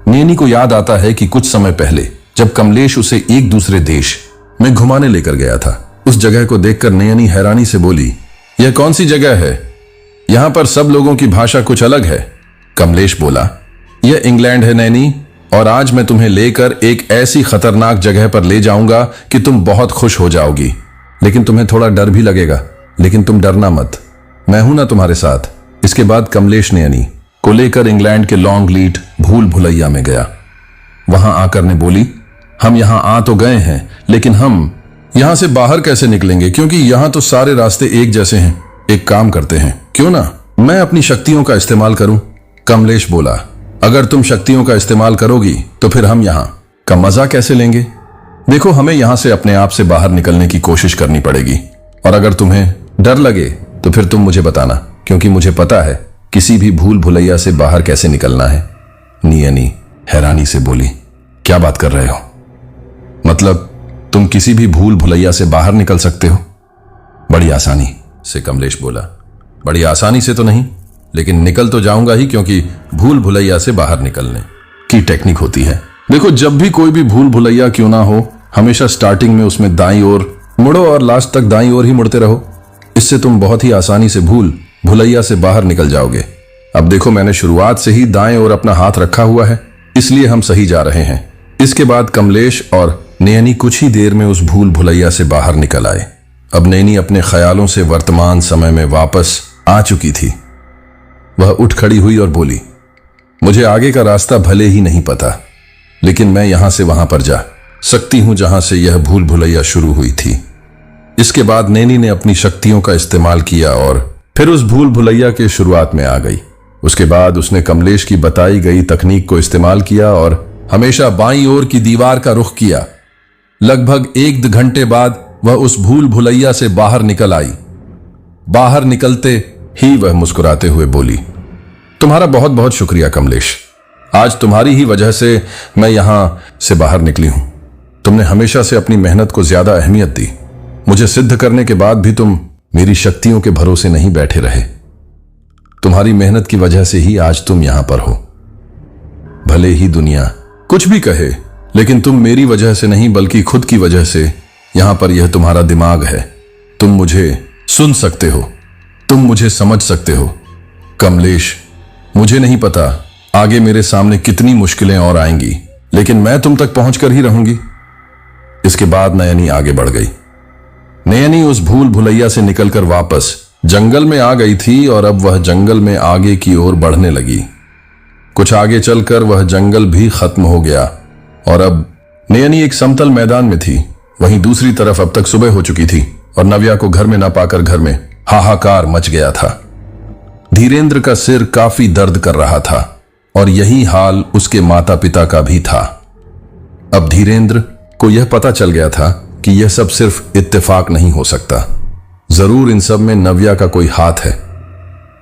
S1: नैनी को याद आता है कि कुछ समय पहले जब कमलेश उसे एक दूसरे देश में घुमाने लेकर गया था, उस जगह को देखकर नैनी हैरानी से बोली, यह कौन सी जगह है? यहां पर सब लोगों की भाषा कुछ अलग है। कमलेश बोला, यह इंग्लैंड है नैनी, और आज मैं तुम्हें लेकर एक ऐसी खतरनाक जगह पर ले जाऊंगा कि तुम बहुत खुश हो जाओगी। लेकिन तुम्हें थोड़ा डर भी लगेगा, लेकिन तुम डरना मत, मैं हूं ना तुम्हारे साथ। इसके बाद कमलेश नैनी को लेकर इंग्लैंड के लॉन्ग लीट भूल भुलैया में गया। वहां आकर ने बोली, हम यहां आ तो गए हैं, लेकिन हम यहां से बाहर कैसे निकलेंगे, क्योंकि यहां तो सारे रास्ते एक जैसे हैं। एक काम करते हैं, क्यों ना मैं अपनी शक्तियों का इस्तेमाल करूं? कमलेश बोला, अगर तुम शक्तियों का इस्तेमाल करोगी तो फिर हम यहां का मजा कैसे लेंगे? देखो, हमें यहां से अपने आप से बाहर निकलने की कोशिश करनी पड़ेगी, और अगर तुम्हें डर लगे तो फिर तुम मुझे बताना, क्योंकि मुझे पता है किसी भी भूल भुलैया से बाहर कैसे निकलना है। नैनी हैरानी से बोली, क्या बात कर रहे हो? मतलब तुम किसी भी भूल भुलैया से बाहर निकल सकते हो? बड़ी आसानी से, कमलेश बोला। बड़ी आसानी से तो नहीं, लेकिन निकल तो जाऊंगा ही, क्योंकि भूल भुलैया से बाहर निकलने की टेक्निक होती है। देखो, जब भी कोई भी भूल भुलैया क्यों ना हो, हमेशा स्टार्टिंग में उसमें दाईं ओर मुड़ो और लास्ट तक दाईं ओर ही मुड़ते रहो। इससे तुम बहुत ही आसानी से भूल भुलैया से बाहर निकल जाओगे। अब देखो, मैंने शुरुआत से ही दाएं ओर अपना हाथ रखा हुआ है, इसलिए हम सही जा रहे हैं। इसके बाद कमलेश और नैनी कुछ ही देर में उस भूल भुलैया से बाहर निकल आए। अब नैनी अपने ख्यालों से वर्तमान समय में वापस आ चुकी थी। वह उठ खड़ी हुई और बोली, मुझे आगे का रास्ता भले ही नहीं पता, लेकिन मैं यहां से वहां पर जा सकती हूं जहां से यह भूल भुलैया शुरू हुई थी। इसके बाद नैनी ने अपनी शक्तियों का इस्तेमाल किया और फिर उस भूल भुलैया के शुरुआत में आ गई। उसके बाद उसने कमलेश की बताई गई तकनीक को इस्तेमाल किया और हमेशा बाईं ओर की दीवार का रुख किया। लगभग 1 घंटे बाद वह उस भूल भुलैया से बाहर निकल आई। बाहर निकलते ही वह मुस्कुराते हुए बोली, तुम्हारा बहुत बहुत शुक्रिया कमलेश, आज तुम्हारी ही वजह से मैं यहां से बाहर निकली हूं। तुमने हमेशा से अपनी मेहनत को ज्यादा अहमियत दी। मुझे सिद्ध करने के बाद भी तुम मेरी शक्तियों के भरोसे नहीं बैठे रहे। तुम्हारी मेहनत की वजह से ही आज तुम यहां पर हो। भले ही दुनिया कुछ भी कहे, लेकिन तुम मेरी वजह से नहीं बल्कि खुद की वजह से यहां पर। यह तुम्हारा दिमाग है। तुम मुझे सुन सकते हो, तुम मुझे समझ सकते हो। कमलेश, मुझे नहीं पता आगे मेरे सामने कितनी मुश्किलें और आएंगी, लेकिन मैं तुम तक पहुंचकर ही रहूंगी। इसके बाद नयनी आगे बढ़ गई। नयनी उस भूल भुलैया से निकलकर वापस जंगल में आ गई थी और अब वह जंगल में आगे की ओर बढ़ने लगी। कुछ आगे चलकर वह जंगल भी खत्म हो गया और अब नयनी एक समतल मैदान में थी। वहीं दूसरी तरफ अब तक सुबह हो चुकी थी और नव्या को घर में ना पाकर घर में हाहाकार मच गया था। धीरेंद्र का सिर काफी दर्द कर रहा था और यही हाल उसके माता पिता का भी था। अब धीरेंद्र को यह पता चल गया था कि यह सब सिर्फ इत्तेफाक नहीं हो सकता। जरूर इन सब में नव्या का कोई हाथ है।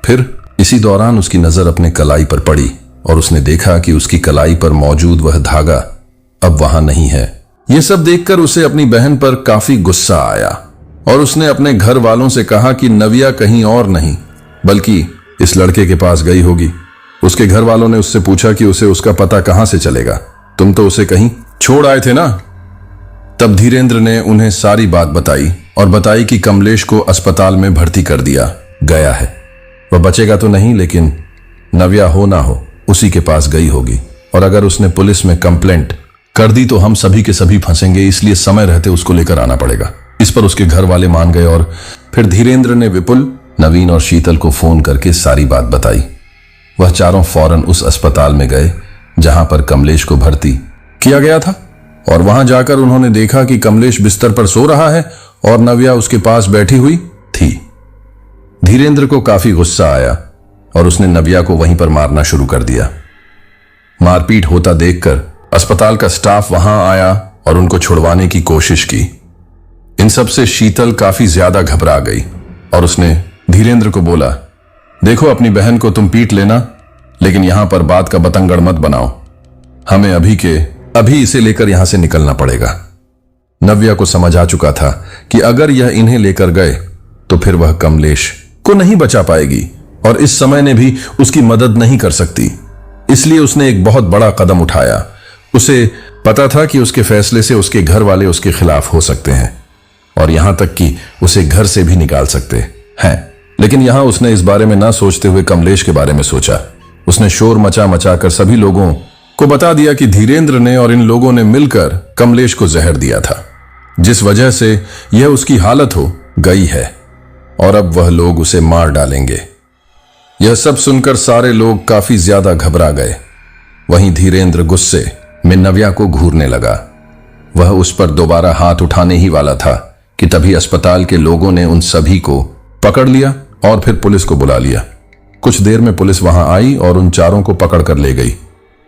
S1: फिर इसी दौरान उसकी नजर अपने कलाई पर पड़ी और उसने देखा कि उसकी कलाई पर मौजूद वह धागा अब वहां नहीं है। यह सब देखकर उसे अपनी बहन पर काफी गुस्सा आया और उसने अपने घर वालों से कहा कि नव्या कहीं और नहीं बल्कि इस लड़के के पास गई होगी। उसके घर वालों ने उससे पूछा कि उसे उसका पता कहां से चलेगा, तुम तो उसे कहीं छोड़ आए थे ना। तब धीरेंद्र ने उन्हें सारी बात बताई और बताई कि कमलेश को अस्पताल में भर्ती कर दिया गया है। वह बचेगा तो नहीं, लेकिन नव्या हो ना हो उसी के पास गई होगी और अगर उसने पुलिस में कंप्लेंट कर दी तो हम सभी के सभी फंसेंगे, इसलिए समय रहते उसको लेकर आना पड़ेगा। इस पर उसके घर वाले मान गए और फिर धीरेंद्र ने विपुल, नवीन और शीतल को फोन करके सारी बात बताई। वह चारों फौरन उस अस्पताल में गए जहां पर कमलेश को भर्ती किया गया था और वहां जाकर उन्होंने देखा कि कमलेश बिस्तर पर सो रहा है और नव्या उसके पास बैठी हुई थी। धीरेंद्र को काफी गुस्सा आया और उसने नव्या को वहीं पर मारना शुरू कर दिया। मारपीट होता देखकर अस्पताल का स्टाफ वहां आया और उनको छुड़वाने की कोशिश की। इन सब से शीतल काफी ज्यादा घबरा गई और उसने धीरेंद्र को बोला, देखो अपनी बहन को तुम पीट लेना, लेकिन यहां पर बात का बतंगड़ मत बनाओ। हमें अभी के अभी इसे लेकर यहां से निकलना पड़ेगा। नव्या को समझ आ चुका था कि अगर यह इन्हें लेकर गए तो फिर वह कमलेश को नहीं बचा पाएगी और इस समय ने भी उसकी मदद नहीं कर सकती। इसलिए उसने एक बहुत बड़ा कदम उठाया। उसे पता था कि उसके फैसले से उसके घर वाले उसके खिलाफ हो सकते हैं और यहां तक कि उसे घर से भी निकाल सकते हैं, लेकिन यहां उसने इस बारे में ना सोचते हुए कमलेश के बारे में सोचा। उसने शोर मचा मचा कर सभी लोगों को बता दिया कि धीरेंद्र ने और इन लोगों ने मिलकर कमलेश को जहर दिया था, जिस वजह से यह उसकी हालत हो गई है और अब वह लोग उसे मार डालेंगे। यह सब सुनकर सारे लोग काफी ज्यादा घबरा गए। वहीं धीरेंद्र गुस्से में नव्या को घूरने लगा। वह उस पर दोबारा हाथ उठाने ही वाला था कि तभी अस्पताल के लोगों ने उन सभी को पकड़ लिया और फिर पुलिस को बुला लिया। कुछ देर में पुलिस वहां आई और उन चारों को पकड़ कर ले गई।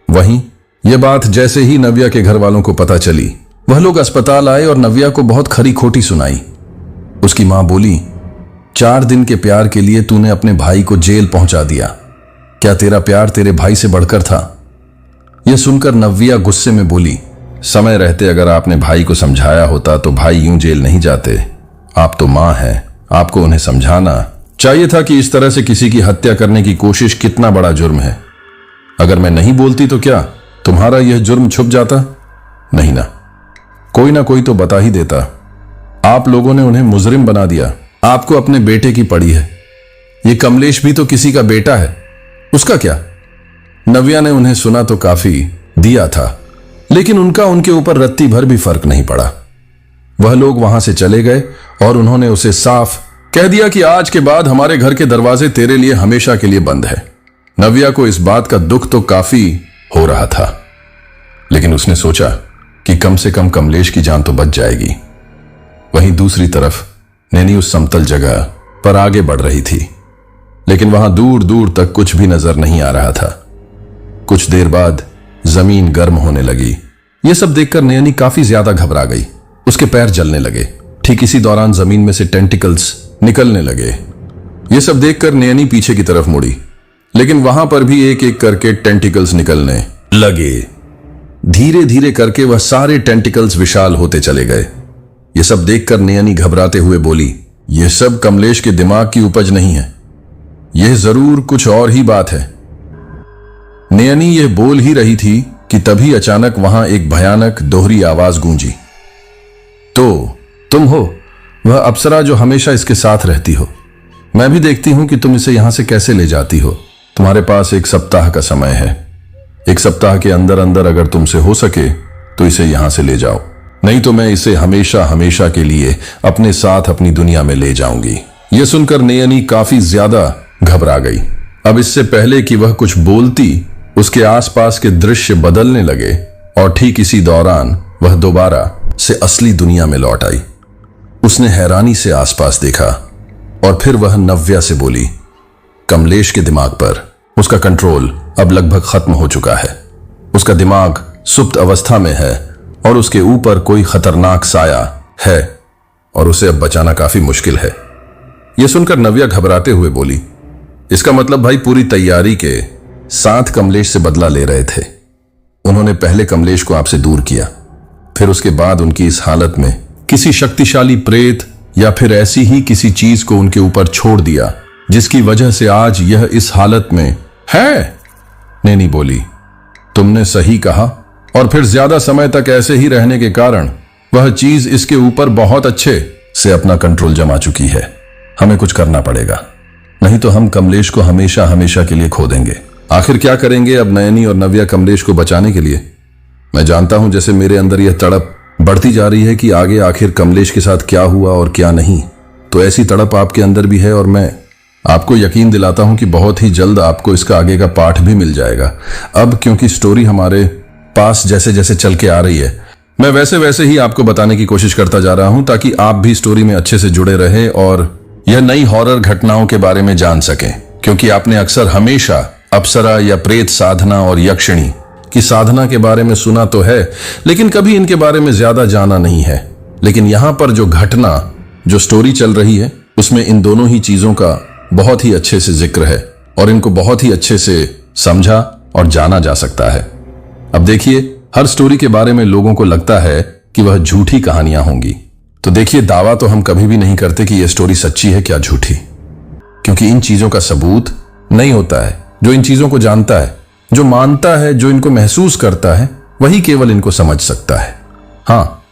S1: वहीं यह बात जैसे ही नव्या के घर वालों को पता चली, वह लोग अस्पताल आए और नव्या को बहुत खरी खोटी सुनाई। उसकी मां बोली, 4 दिन के प्यार के लिए तूने अपने भाई को जेल पहुंचा दिया। क्या तेरा प्यार तेरे भाई से बढ़कर था? यह सुनकर नव्या गुस्से में बोली, समय रहते अगर आपने भाई को समझाया होता तो भाई यूं जेल नहीं जाते। आप तो मां हैं, आपको उन्हें समझाना चाहिए था कि इस तरह से किसी की हत्या करने की कोशिश कितना बड़ा जुर्म है। अगर मैं नहीं बोलती तो क्या तुम्हारा यह जुर्म छुप जाता? नहीं ना कोई तो बता ही देता। आप लोगों ने उन्हें मुजरिम बना दिया। आपको अपने बेटे की पड़ी है। यह कमलेश भी तो किसी का बेटा है, उसका क्या? नव्या ने उन्हें सुना तो काफी दिया था, लेकिन उनका उनके ऊपर रत्ती भर भी फर्क नहीं पड़ा। वह लोग वहां से चले गए और उन्होंने उसे साफ कह दिया कि आज के बाद हमारे घर के दरवाजे तेरे लिए हमेशा के लिए बंद है। नव्या को इस बात का दुख तो काफी हो रहा था, लेकिन उसने सोचा कि कम से कम कमलेश की जान तो बच जाएगी। वहीं दूसरी तरफ नैनी उस समतल जगह पर आगे बढ़ रही थी, लेकिन वहां दूर दूर तक कुछ भी नजर नहीं आ रहा था। कुछ देर बाद जमीन गर्म होने लगी। यह सब देखकर नयनी काफी ज्यादा घबरा गई। उसके पैर जलने लगे। ठीक इसी दौरान जमीन में से टेंटिकल्स निकलने लगे। यह सब देखकर नयनी पीछे की तरफ मुड़ी, लेकिन वहां पर भी एक एक करके टेंटिकल्स निकलने लगे। धीरे धीरे करके वह सारे टेंटिकल्स विशाल होते चले गए। यह सब देखकर नयनी घबराते हुए बोली, यह सब कमलेश के दिमाग की उपज नहीं है, यह जरूर कुछ और ही बात है। नयनी यह बोल ही रही थी कि तभी अचानक वहां एक भयानक दोहरी आवाज गूंजी। तो तुम हो वह अप्सरा जो हमेशा इसके साथ रहती हो। मैं भी देखती हूं कि तुम इसे यहां से कैसे ले जाती हो। तुम्हारे पास 1 सप्ताह का समय है। 1 सप्ताह के अंदर अंदर अगर तुमसे हो सके तो इसे यहां से ले जाओ, नहीं तो मैं इसे हमेशा हमेशा के लिए अपने साथ अपनी दुनिया में ले जाऊंगी। यह सुनकर नयनी काफी ज्यादा घबरा गई। अब इससे पहले कि वह कुछ बोलती, उसके आसपास के दृश्य बदलने लगे और ठीक इसी दौरान वह दोबारा से असली दुनिया में लौट आई। उसने हैरानी से आसपास देखा और फिर वह नव्या से बोली, कमलेश के दिमाग पर उसका कंट्रोल अब लगभग खत्म हो चुका है। उसका दिमाग सुप्त अवस्था में है और उसके ऊपर कोई खतरनाक साया है और उसे अब बचाना काफी मुश्किल है। यह सुनकर नव्या घबराते हुए बोली, इसका मतलब भाई पूरी तैयारी के साथ कमलेश से बदला ले रहे थे। उन्होंने पहले कमलेश को आपसे दूर किया, फिर उसके बाद उनकी इस हालत में किसी शक्तिशाली प्रेत या फिर ऐसी ही किसी चीज को उनके ऊपर छोड़ दिया, जिसकी वजह से आज यह इस हालत में है। नैनी बोली, तुमने सही कहा, और फिर ज्यादा समय तक ऐसे ही रहने के कारण वह चीज इसके ऊपर बहुत अच्छे से अपना कंट्रोल जमा चुकी है। हमें कुछ करना पड़ेगा, नहीं तो हम कमलेश को हमेशा हमेशा के लिए खो देंगे। आखिर क्या करेंगे अब नयनी और नव्या कमलेश को बचाने के लिए? मैं जानता हूं जैसे मेरे अंदर यह तड़प बढ़ती जा रही है कि आगे आखिर कमलेश के साथ क्या हुआ और क्या नहीं, तो ऐसी तड़प आपके अंदर भी है और मैं आपको यकीन दिलाता हूं कि बहुत ही जल्द आपको इसका आगे का पाठ भी मिल जाएगा। अब क्योंकि स्टोरी हमारे पास जैसे जैसे चल के आ रही है, मैं वैसे वैसे ही आपको बताने की कोशिश करता जा रहा हूं ताकि आप भी स्टोरी में अच्छे से जुड़े रहे और यह नई हॉरर घटनाओं के बारे में जान सकें। क्योंकि आपने अक्सर हमेशा अप्सरा या प्रेत साधना और यक्षिणी की साधना के बारे में सुना तो है, लेकिन कभी इनके बारे में ज्यादा जाना नहीं है। लेकिन यहां पर जो घटना, जो स्टोरी चल रही है, उसमें इन दोनों ही चीजों का बहुत ही अच्छे से जिक्र है और इनको बहुत ही अच्छे से समझा और जाना जा सकता है। अब देखिए, हर स्टोरी के बारे में लोगों को लगता है कि वह झूठी कहानियां होंगी। तो देखिए, दावा तो हम कभी भी नहीं करते कि यह स्टोरी सच्ची है क्या झूठी, क्योंकि इन चीजों का सबूत नहीं होता है। जो इन चीजों को जानता है, जो मानता है, जो इनको महसूस करता है, वही केवल इनको समझ सकता है। हाँ,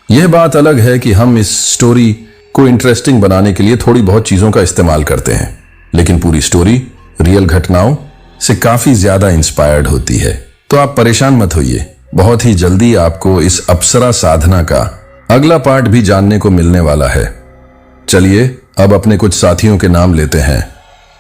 S1: यह बात अलग है कि हम इस स्टोरी को इंटरेस्टिंग बनाने के लिए थोड़ी बहुत चीजों का इस्तेमाल करते हैं, लेकिन पूरी स्टोरी रियल घटनाओं से काफी ज्यादा इंस्पायर्ड होती है। तो आप परेशान मत होइए, बहुत ही जल्दी आपको इस अप्सरा साधना का अगला पार्ट भी जानने को मिलने वाला है। चलिए अब अपने कुछ साथियों के नाम लेते हैं।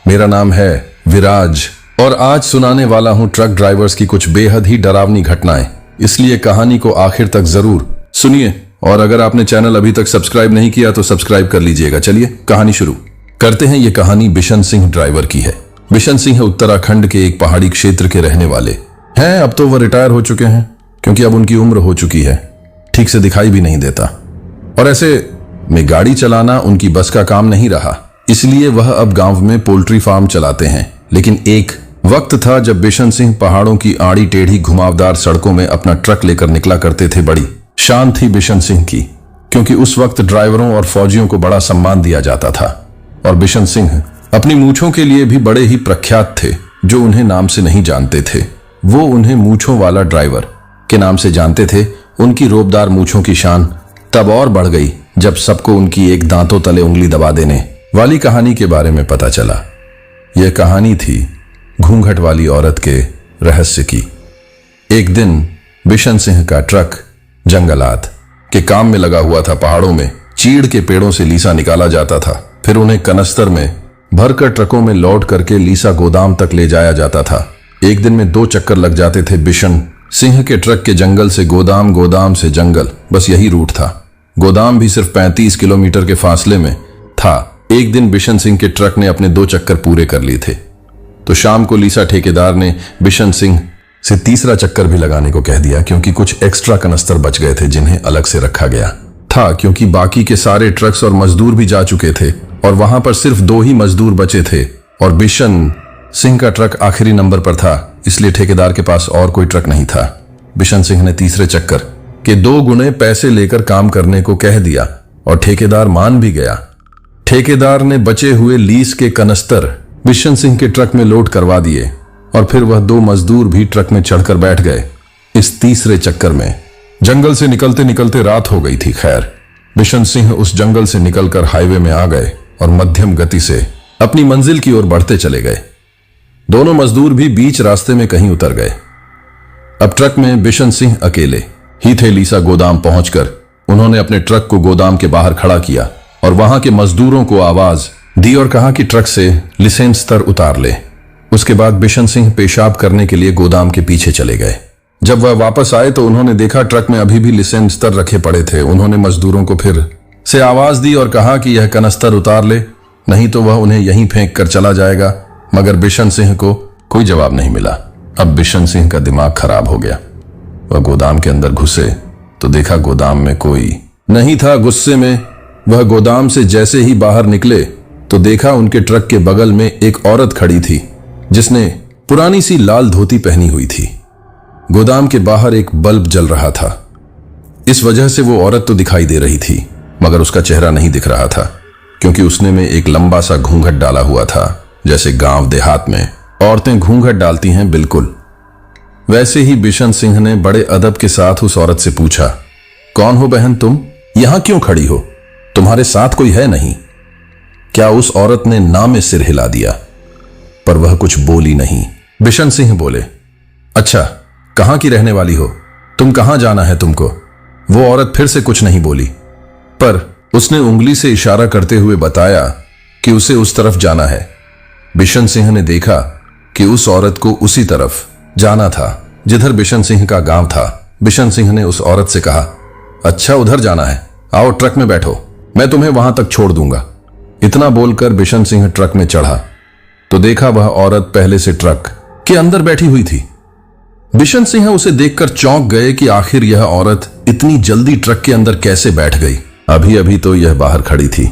S1: मेरा नाम है विराज और आज सुनाने वाला हूं ट्रक ड्राइवर्स की कुछ बेहद ही डरावनी घटनाएं, इसलिए कहानी को आखिर तक जरूर सुनिए। और अगर आपने चैनल अभी तक सब्सक्राइब नहीं किया तो सब्सक्राइब कर लीजिएगा। चलिए कहानी शुरू करते हैं। ये कहानी बिशन सिंह ड्राइवर की है। बिशन सिंह उत्तराखंड के एक पहाड़ी क्षेत्र के रहने वाले हैं। अब तो वह रिटायर हो चुके हैं क्योंकि अब उनकी उम्र हो चुकी है, ठीक से दिखाई भी नहीं देता और ऐसे में गाड़ी चलाना उनकी बस का काम नहीं रहा, इसलिए वह अब गांव में पोल्ट्री फार्म चलाते हैं। लेकिन एक वक्त था जब बिशन सिंह पहाड़ों की आड़ी टेढ़ी घुमावदार सड़कों में अपना ट्रक लेकर निकला करते थे। बड़ी शान थी बिशन सिंह की, क्योंकि उस वक्त ड्राइवरों और फौजियों को बड़ा सम्मान दिया जाता था और बिशन सिंह अपनी मूंछों के लिए भी बड़े ही प्रख्यात थे। जो उन्हें नाम से नहीं जानते थे वो उन्हें मूंछों वाला ड्राइवर के नाम से जानते थे। उनकी रोबदार मूंछों की शान तब और बढ़ गई जब सबको उनकी एक दांतों तले उंगली दबा देने वाली कहानी के बारे में पता चला। यह कहानी थी घूंघट वाली औरत के रहस्य की। एक दिन बिशन सिंह का ट्रक जंगलात के काम में लगा हुआ था। पहाड़ों में चीड़ के पेड़ों से लीसा निकाला जाता था, फिर उन्हें कनस्तर में भरकर ट्रकों में लोड करके लीसा गोदाम तक ले जाया जाता था। एक दिन में 2 चक्कर लग जाते थे बिशन सिंह के ट्रक के। जंगल से गोदाम, गोदाम से जंगल, बस यही रूट था। गोदाम भी सिर्फ 35 किलोमीटर के फासले में था। एक दिन बिशन सिंह के ट्रक ने अपने 2 चक्कर पूरे कर लिए थे तो शाम को लीसा ठेकेदार ने बिशन सिंह से तीसरा चक्कर भी लगाने को कह दिया, क्योंकि कुछ एक्स्ट्रा कनस्तर बच गए थे जिन्हें अलग से रखा गया था, क्योंकि बाकी के सारे ट्रक्स और मजदूर भी जा चुके थे और वहां पर सिर्फ 2 ही मजदूर बचे थे और बिशन सिंह का ट्रक आखिरी नंबर पर था, इसलिए ठेकेदार के पास और कोई ट्रक नहीं था। बिशन सिंह ने तीसरे चक्कर के 2 गुने पैसे लेकर काम करने को कह दिया और ठेकेदार मान भी गया। ठेकेदार ने बचे हुए लीस के कनस्तर बिशन सिंह के ट्रक में लोड करवा दिए और फिर वह 2 मजदूर भी ट्रक में चढ़कर बैठ गए। इस तीसरे चक्कर में जंगल से निकलते निकलते रात हो गई थी। खैर, बिशन सिंह उस जंगल से निकलकर हाईवे में आ गए और मध्यम गति से अपनी मंजिल की ओर बढ़ते चले गए। दोनों मजदूर भी बीच रास्ते में कहीं उतर गए। अब ट्रक में बिशन सिंह अकेले ही थे। लीसा गोदाम पहुंचकर उन्होंने अपने ट्रक को गोदाम के बाहर खड़ा किया और वहां के मजदूरों को आवाज दी और कहा कि ट्रक से लिसेंस स्तर उतार ले। उसके बाद बिशन सिंह पेशाब करने के लिए गोदाम के पीछे चले गए। जब वह वापस आए तो उन्होंने देखा ट्रक में अभी भी लिसेंस स्तर रखे पड़े थे। उन्होंने मजदूरों को फिर से आवाज दी और कहा कि यह कनस्तर उतार ले, नहीं तो वह उन्हें यहीं फेंक कर चला जाएगा। मगर बिशन सिंह को कोई जवाब नहीं मिला। अब बिशन सिंह का दिमाग खराब हो गया। वह गोदाम के अंदर घुसे तो देखा गोदाम में कोई नहीं था। गुस्से में वह गोदाम से जैसे ही बाहर निकले तो देखा उनके ट्रक के बगल में एक औरत खड़ी थी जिसने पुरानी सी लाल धोती पहनी हुई थी। गोदाम के बाहर एक बल्ब जल रहा था, इस वजह से वो औरत तो दिखाई दे रही थी मगर उसका चेहरा नहीं दिख रहा था, क्योंकि उसने में एक लंबा सा घूंघट डाला हुआ था। जैसे गांव देहात में औरतें घूंघट डालती हैं, बिल्कुल वैसे ही बिशन सिंह ने बड़े अदब के साथ उस औरत से पूछा, कौन हो बहन तुम? यहां क्यों खड़ी हो? तुम्हारे साथ कोई है नहीं? क्या उस औरत ने ना में सिर हिला दिया, पर वह कुछ बोली नहीं। बिशन सिंह बोले, अच्छा कहां की रहने वाली हो तुम? कहां जाना है तुमको? वो औरत फिर से कुछ नहीं बोली, पर उसने उंगली से इशारा करते हुए बताया कि उसे उस तरफ जाना है। बिशन सिंह ने देखा कि उस औरत को उसी तरफ जाना था जिधर बिशन सिंह का गांव था। बिशन सिंह ने उस औरत से कहा, अच्छा उधर जाना है, आओ ट्रक में बैठो, मैं तुम्हें वहां तक छोड़ दूंगा। इतना बोलकर बिशन सिंह ट्रक में चढ़ा तो देखा वह औरत पहले से ट्रक के अंदर बैठी हुई थी। बिशन सिंह उसे देखकर चौंक गए कि आखिर यह औरत इतनी जल्दी ट्रक के अंदर कैसे बैठ गई। अभी अभी तो यह बाहर खड़ी थी।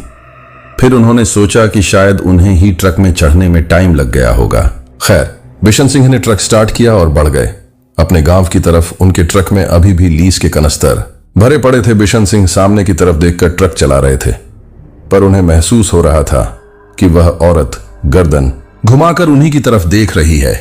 S1: फिर उन्होंने सोचा कि शायद उन्हें ही ट्रक में चढ़ने में टाइम लग गया होगा। खैर, बिशन सिंह ने ट्रक स्टार्ट किया और बढ़ गए अपने गांव की तरफ। उनके ट्रक में अभी भी लीस के कनस्तर भरे पड़े थे। बिशन सिंह सामने की तरफ देखकर ट्रक चला रहे थे, पर उन्हें महसूस हो रहा था कि वह औरत गर्दन घुमाकर उन्हीं की तरफ देख रही है।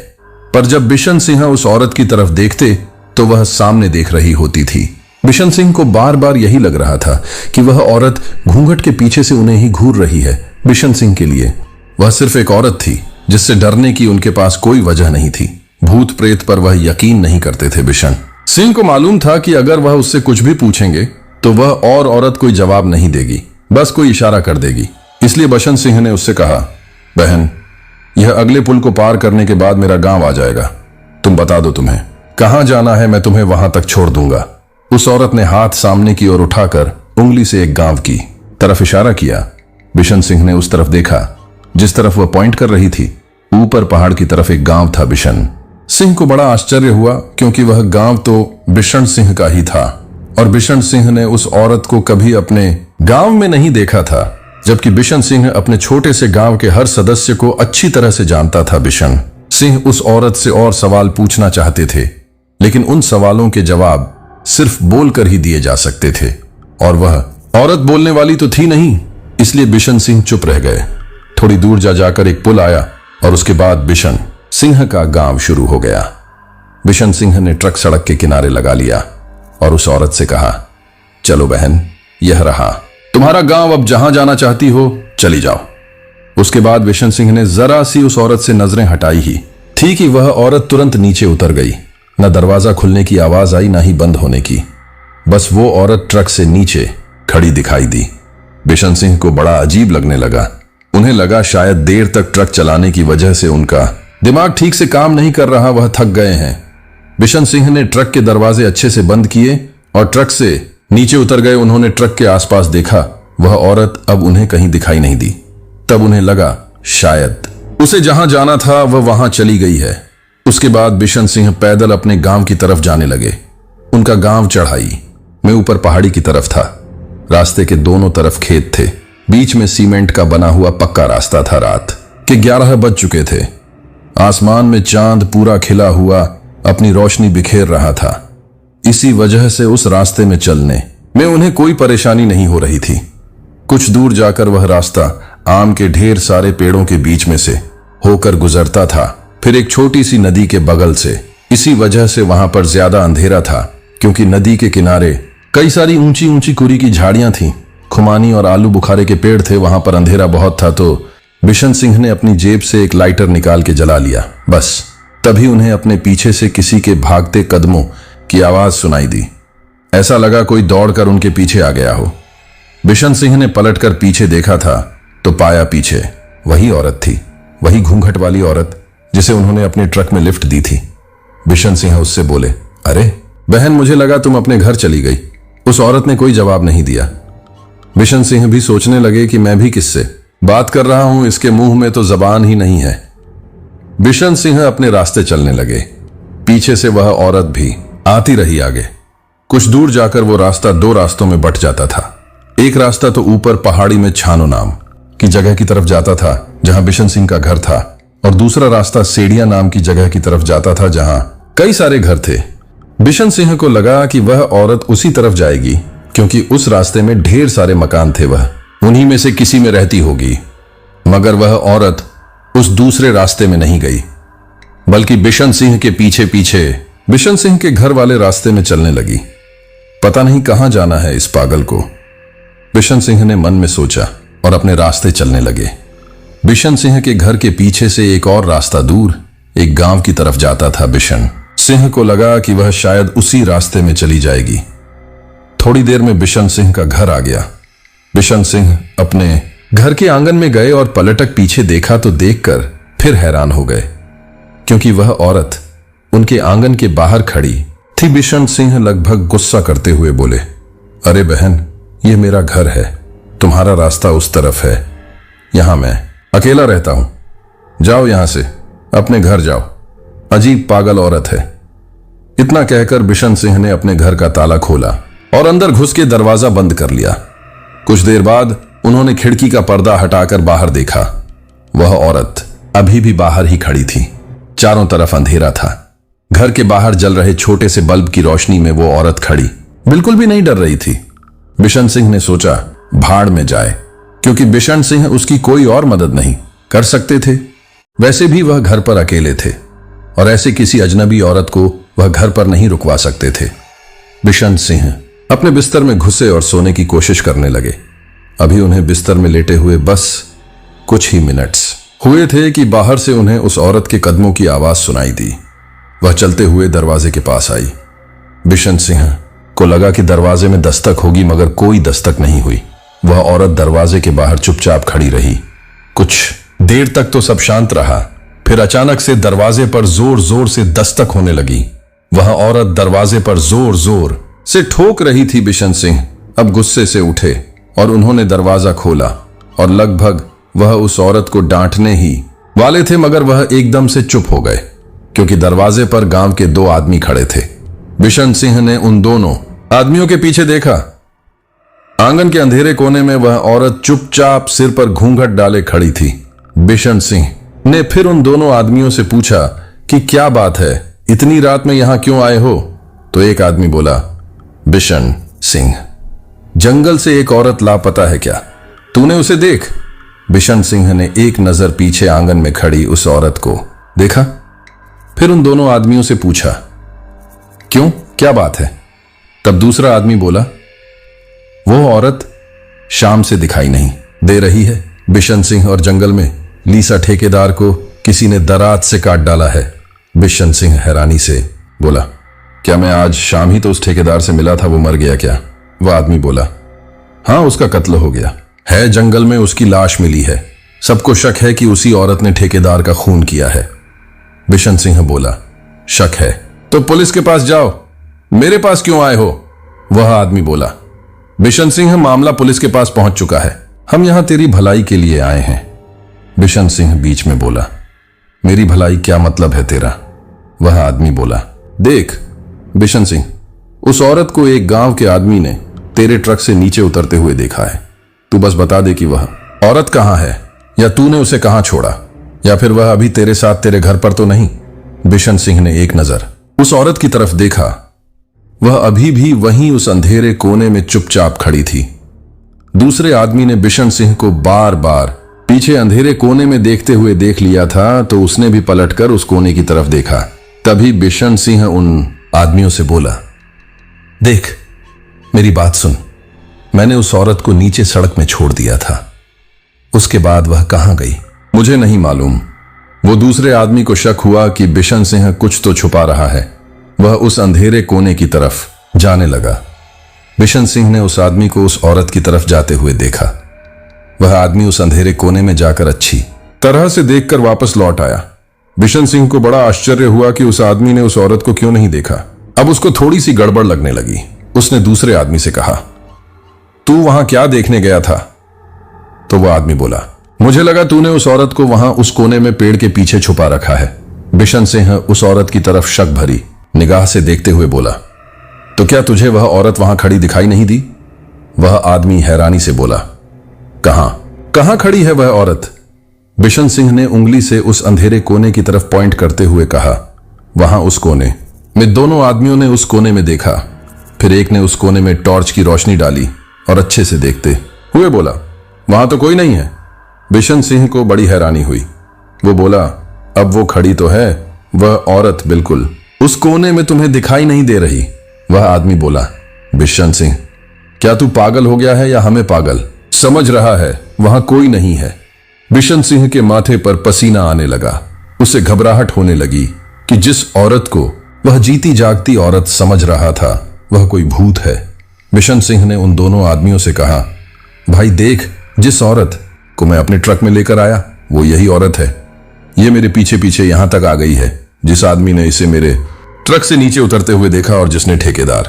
S1: पर जब बिशन सिंह उस औरत की तरफ देखते तो वह सामने देख रही होती थी। बिशन सिंह को बार बार यही लग रहा था कि वह औरत घूंघट के पीछे से उन्हें ही घूर रही है। बिशन सिंह के लिए वह सिर्फ एक औरत थी, जिससे डरने की उनके पास कोई वजह नहीं थी। भूत प्रेत पर वह यकीन नहीं करते थे। बिशन सिंह को मालूम था कि अगर वह उससे कुछ भी पूछेंगे तो वह और औरत कोई जवाब नहीं देगी, बस कोई इशारा कर देगी। इसलिए बिशन सिंह ने उससे कहा, बहन, यह अगले पुल को पार करने के बाद मेरा गांव आ जाएगा। तुम बता दो तुम्हें कहां जाना है, मैं तुम्हें वहां तक छोड़ दूंगा। उस औरत ने हाथ सामने की ओर उठाकर उंगली से एक गांव की तरफ इशारा किया। बिशन सिंह ने उस तरफ देखा जिस तरफ वह पॉइंट कर रही थी। ऊपर पहाड़ की तरफ एक गांव था। बिशन सिंह को बड़ा आश्चर्य हुआ क्योंकि वह गांव तो बिशन सिंह का ही था और बिशन सिंह ने उस औरत को कभी अपने गांव में नहीं देखा था, जबकि बिशन सिंह अपने छोटे से गांव के हर सदस्य को अच्छी तरह से जानता था। बिशन सिंह उस औरत से और सवाल पूछना चाहते थे, लेकिन उन सवालों के जवाब सिर्फ बोलकर ही दिए जा सकते थे और वह औरत बोलने वाली तो थी नहीं। इसलिए बिशन सिंह चुप रह गए। थोड़ी दूर जाकर एक पुल आया और उसके बाद बिशन सिंह का गांव शुरू हो गया। बिशन सिंह ने ट्रक सड़क के किनारे लगा लिया और उस औरत से कहा, चलो बहन, यह रहा तुम्हारा गांव, अब जहां जाना चाहती हो चली जाओ। उसके बाद बिशन सिंह ने जरा सी उस औरत से नजरें हटाई ही थी कि वह औरत तुरंत नीचे उतर गई। न दरवाजा खुलने की आवाज आई, ना ही बंद होने की। बस वो औरत ट्रक से नीचे खड़ी दिखाई दी। बिशन सिंह को बड़ा अजीब लगने लगा। उन्हें लगा शायद देर तक ट्रक चलाने की वजह से उनका दिमाग ठीक से काम नहीं कर रहा, वह थक गए हैं। बिशन सिंह ने ट्रक के दरवाजे अच्छे से बंद किए और ट्रक से नीचे उतर गए। उन्होंने ट्रक के आसपास देखा, वह औरत अब उन्हें कहीं दिखाई नहीं दी। तब उन्हें लगा शायद उसे जहां जाना था वह वहां चली गई है। उसके बाद बिशन सिंह पैदल अपने गांव की तरफ जाने लगे। उनका गांव चढ़ाई में ऊपर पहाड़ी की तरफ था। रास्ते के दोनों तरफ खेत थे, बीच में सीमेंट का बना हुआ पक्का रास्ता था। रात के 11 बज चुके थे। आसमान में चांद पूरा खिला हुआ अपनी रोशनी बिखेर रहा था। इसी वजह से उस रास्ते में चलने में उन्हें कोई परेशानी नहीं हो रही थी। कुछ दूर जाकर वह रास्ता आम के ढेर सारे पेड़ों के बीच में से होकर गुजरता था, फिर एक छोटी सी नदी के बगल से। इसी वजह से वहां पर ज्यादा अंधेरा था क्योंकि नदी के किनारे कई सारी ऊंची ऊंची कुरी की झाड़ियां थीं, खुमानी और आलू बुखारे के पेड़ थे। वहां पर अंधेरा बहुत था तो बिशन सिंह ने अपनी जेब से एक लाइटर निकाल के जला लिया। बस तभी उन्हें अपने पीछे से किसी के भागते कदमों की आवाज सुनाई दी। ऐसा लगा कोई दौड़कर उनके पीछे आ गया हो। बिशन सिंह ने पलटकर पीछे देखा था तो पाया पीछे वही औरत थी, वही घूंघट वाली औरत जिसे उन्होंने अपने ट्रक में लिफ्ट दी थी। बिशन सिंह उससे बोले, अरे बहन, मुझे लगा तुम अपने घर चली गई। उस औरत ने कोई जवाब नहीं दिया। बिशन सिंह भी सोचने लगे कि मैं भी किससे बात कर रहा हूं, इसके मुंह में तो जबान ही नहीं है। बिशन सिंह अपने रास्ते चलने लगे। पीछे से वह औरत भी आती रही आगे। कुछ दूर जाकर वो रास्ता दो रास्तों में बंट जाता था। एक रास्ता तो ऊपर पहाड़ी में छानो नाम की जगह की तरफ जाता था जहां बिशन सिंह का घर था, और दूसरा रास्ता सेड़िया नाम की जगह की तरफ जाता था जहां कई सारे घर थे। बिशन सिंह को लगा कि वह औरत उसी तरफ जाएगी क्योंकि उस रास्ते में ढेर सारे मकान थे, वह उन्हीं में से किसी में रहती होगी। मगर वह औरत उस दूसरे रास्ते में नहीं गई, बल्कि बिशन सिंह के पीछे पीछे बिशन सिंह के घर वाले रास्ते में चलने लगी। पता नहीं कहां जाना है इस पागल को, बिशन सिंह ने मन में सोचा और अपने रास्ते चलने लगे। बिशन सिंह के घर के पीछे से एक और रास्ता दूर एक गांव की तरफ जाता था। बिशन सिंह को लगा कि वह शायद उसी रास्ते में चली जाएगी। थोड़ी देर में बिशन सिंह का घर आ गया। बिशन सिंह अपने घर के आंगन में गए और पलटक पीछे देखा तो देखकर फिर हैरान हो गए क्योंकि वह औरत उनके आंगन के बाहर खड़ी थी। बिशन सिंह लगभग गुस्सा करते हुए बोले, अरे बहन, यह मेरा घर है, तुम्हारा रास्ता उस तरफ है, यहां मैं अकेला रहता हूं, जाओ यहां से, अपने घर जाओ। अजीब पागल औरत है। इतना कहकर बिशन सिंह ने अपने घर का ताला खोला और अंदर घुस के दरवाजा बंद कर लिया। कुछ देर बाद उन्होंने खिड़की का पर्दा हटाकर बाहर देखा। वह औरत अभी भी बाहर ही खड़ी थी। चारों तरफ अंधेरा था। घर के बाहर जल रहे छोटे से बल्ब की रोशनी में वो औरत खड़ी बिल्कुल भी नहीं डर रही थी। बिशन सिंह ने सोचा भाड़ में जाए, क्योंकि बिशन सिंह उसकी कोई और मदद नहीं कर सकते थे। वैसे भी वह घर पर अकेले थे और ऐसे किसी अजनबी औरत को वह घर पर नहीं रुकवा सकते थे। बिशन सिंह अपने बिस्तर में घुसे और सोने की कोशिश करने लगे। अभी उन्हें बिस्तर में लेटे हुए बस कुछ ही मिनट्स हुए थे कि बाहर से उन्हें उस औरत के कदमों की आवाज सुनाई दी। वह चलते हुए दरवाजे के पास आई। बिशन सिंह को लगा कि दरवाजे में दस्तक होगी, मगर कोई दस्तक नहीं हुई। वह औरत दरवाजे के बाहर चुपचाप खड़ी रही। कुछ देर तक तो सब शांत रहा, फिर अचानक से दरवाजे पर जोर जोर से दस्तक होने लगी। वह औरत दरवाजे पर जोर जोर से ठोक रही थी। बिशन सिंह अब गुस्से से उठे और उन्होंने दरवाजा खोला और लगभग वह उस औरत को डांटने ही वाले थे, मगर वह एकदम से चुप हो गए क्योंकि दरवाजे पर गांव के 2 आदमी खड़े थे। बिशन सिंह ने उन दोनों आदमियों के पीछे देखा। आंगन के अंधेरे कोने में वह औरत चुपचाप सिर पर घूंघट डाले खड़ी थी। बिशन सिंह ने फिर उन दोनों आदमियों से पूछा कि क्या बात है, इतनी रात में यहां क्यों आए हो? तो एक आदमी बोला, बिशन सिंह, जंगल से एक औरत लापता है क्या? तूने उसे देख? बिशन सिंह ने एक नजर पीछे आंगन में खड़ी उस औरत को देखा, फिर उन दोनों आदमियों से पूछा, क्यों, क्या बात है? तब दूसरा आदमी बोला, वो औरत शाम से दिखाई नहीं दे रही है। बिशन सिंह और जंगल में लीसा ठेकेदार को किसी ने दरात से काट डाला है। बिशन सिंह हैरानी से बोला, क्या मैं आज शाम ही तो उस ठेकेदार से मिला था, वो मर गया क्या? वह आदमी बोला, हाँ, उसका कत्ल हो गया है, जंगल में उसकी लाश मिली है। सबको शक है कि उसी औरत ने ठेकेदार का खून किया है। बिशन सिंह बोला, शक है तो पुलिस के पास जाओ, मेरे पास क्यों आए हो? वह आदमी बोला, बिशन सिंह, मामला पुलिस के पास पहुंच चुका है, हम यहां तेरी भलाई के लिए आए हैं। बिशन सिंह बीच में बोला, मेरी भलाई क्या मतलब है तेरा? वह आदमी बोला, देख बिशन सिंह, उस औरत को एक गांव के आदमी ने तेरे ट्रक से नीचे उतरते हुए देखा है। तू बस बता दे कि वह औरत कहां है, या तूने उसे कहां छोड़ा, या फिर वह अभी तेरे साथ तेरे घर पर तो नहीं? बिशन सिंह ने एक नजर उस औरत की तरफ देखा। वह अभी भी वहीं उस अंधेरे कोने में चुपचाप खड़ी थी। दूसरे आदमी ने बिशन सिंह को बार बार पीछे अंधेरे कोने में देखते हुए देख लिया था, तो उसने भी पलटकर उस कोने की तरफ देखा। तभी बिशन सिंह उन आदमियों से बोला, देख मेरी बात सुन, मैंने उस औरत को नीचे सड़क में छोड़ दिया था, उसके बाद वह कहां गई मुझे नहीं मालूम। वो दूसरे आदमी को शक हुआ कि बिशन सिंह कुछ तो छुपा रहा है। वह उस अंधेरे कोने की तरफ जाने लगा। बिशन सिंह ने उस आदमी को उस औरत की तरफ जाते हुए देखा। वह आदमी उस अंधेरे कोने में जाकर अच्छी तरह से देखकर वापस लौट आया। बिशन सिंह को बड़ा आश्चर्य हुआ कि उस आदमी ने उस औरत को क्यों नहीं देखा। अब उसको थोड़ी सी गड़बड़ लगने लगी। उसने दूसरे आदमी से कहा, तू वहां क्या देखने गया था? तो वह आदमी बोला, मुझे लगा तूने उस औरत को वहां उस कोने में पेड़ के पीछे छुपा रखा है। बिशन सिंह उस औरत की तरफ शक भरी निगाह से देखते हुए बोला, तो क्या तुझे वह औरत वहां खड़ी दिखाई नहीं दी? वह आदमी हैरानी से बोला, कहां खड़ी है वह औरत? बिशन सिंह ने उंगली से उस अंधेरे कोने की तरफ पॉइंट करते हुए कहा, वहां उस कोने में। दोनों आदमियों ने उस कोने में देखा। फिर एक ने उस कोने में टॉर्च की रोशनी डाली और अच्छे से देखते हुए बोला, वहां तो कोई नहीं है। बिशन सिंह को बड़ी हैरानी हुई। वो बोला, अब वो खड़ी तो है, वह औरत बिल्कुल उस कोने में तुम्हें दिखाई नहीं दे रही। वह आदमी बोला, बिशन सिंह, क्या तू पागल हो गया है या हमें पागल समझ रहा है? वहां कोई नहीं है। बिशन सिंह के माथे पर पसीना आने लगा। उसे घबराहट होने लगी कि जिस औरत को वह जीती जागती औरत समझ रहा था, वह कोई भूत है। बिशन सिंह ने उन दोनों आदमियों से कहा, भाई देख, जिस औरत को मैं अपने ट्रक में लेकर आया, वो यही औरत है। ये मेरे पीछे पीछे यहां तक आ गई है। जिस आदमी ने इसे मेरे ट्रक से नीचे उतरते हुए देखा और जिसने ठेकेदार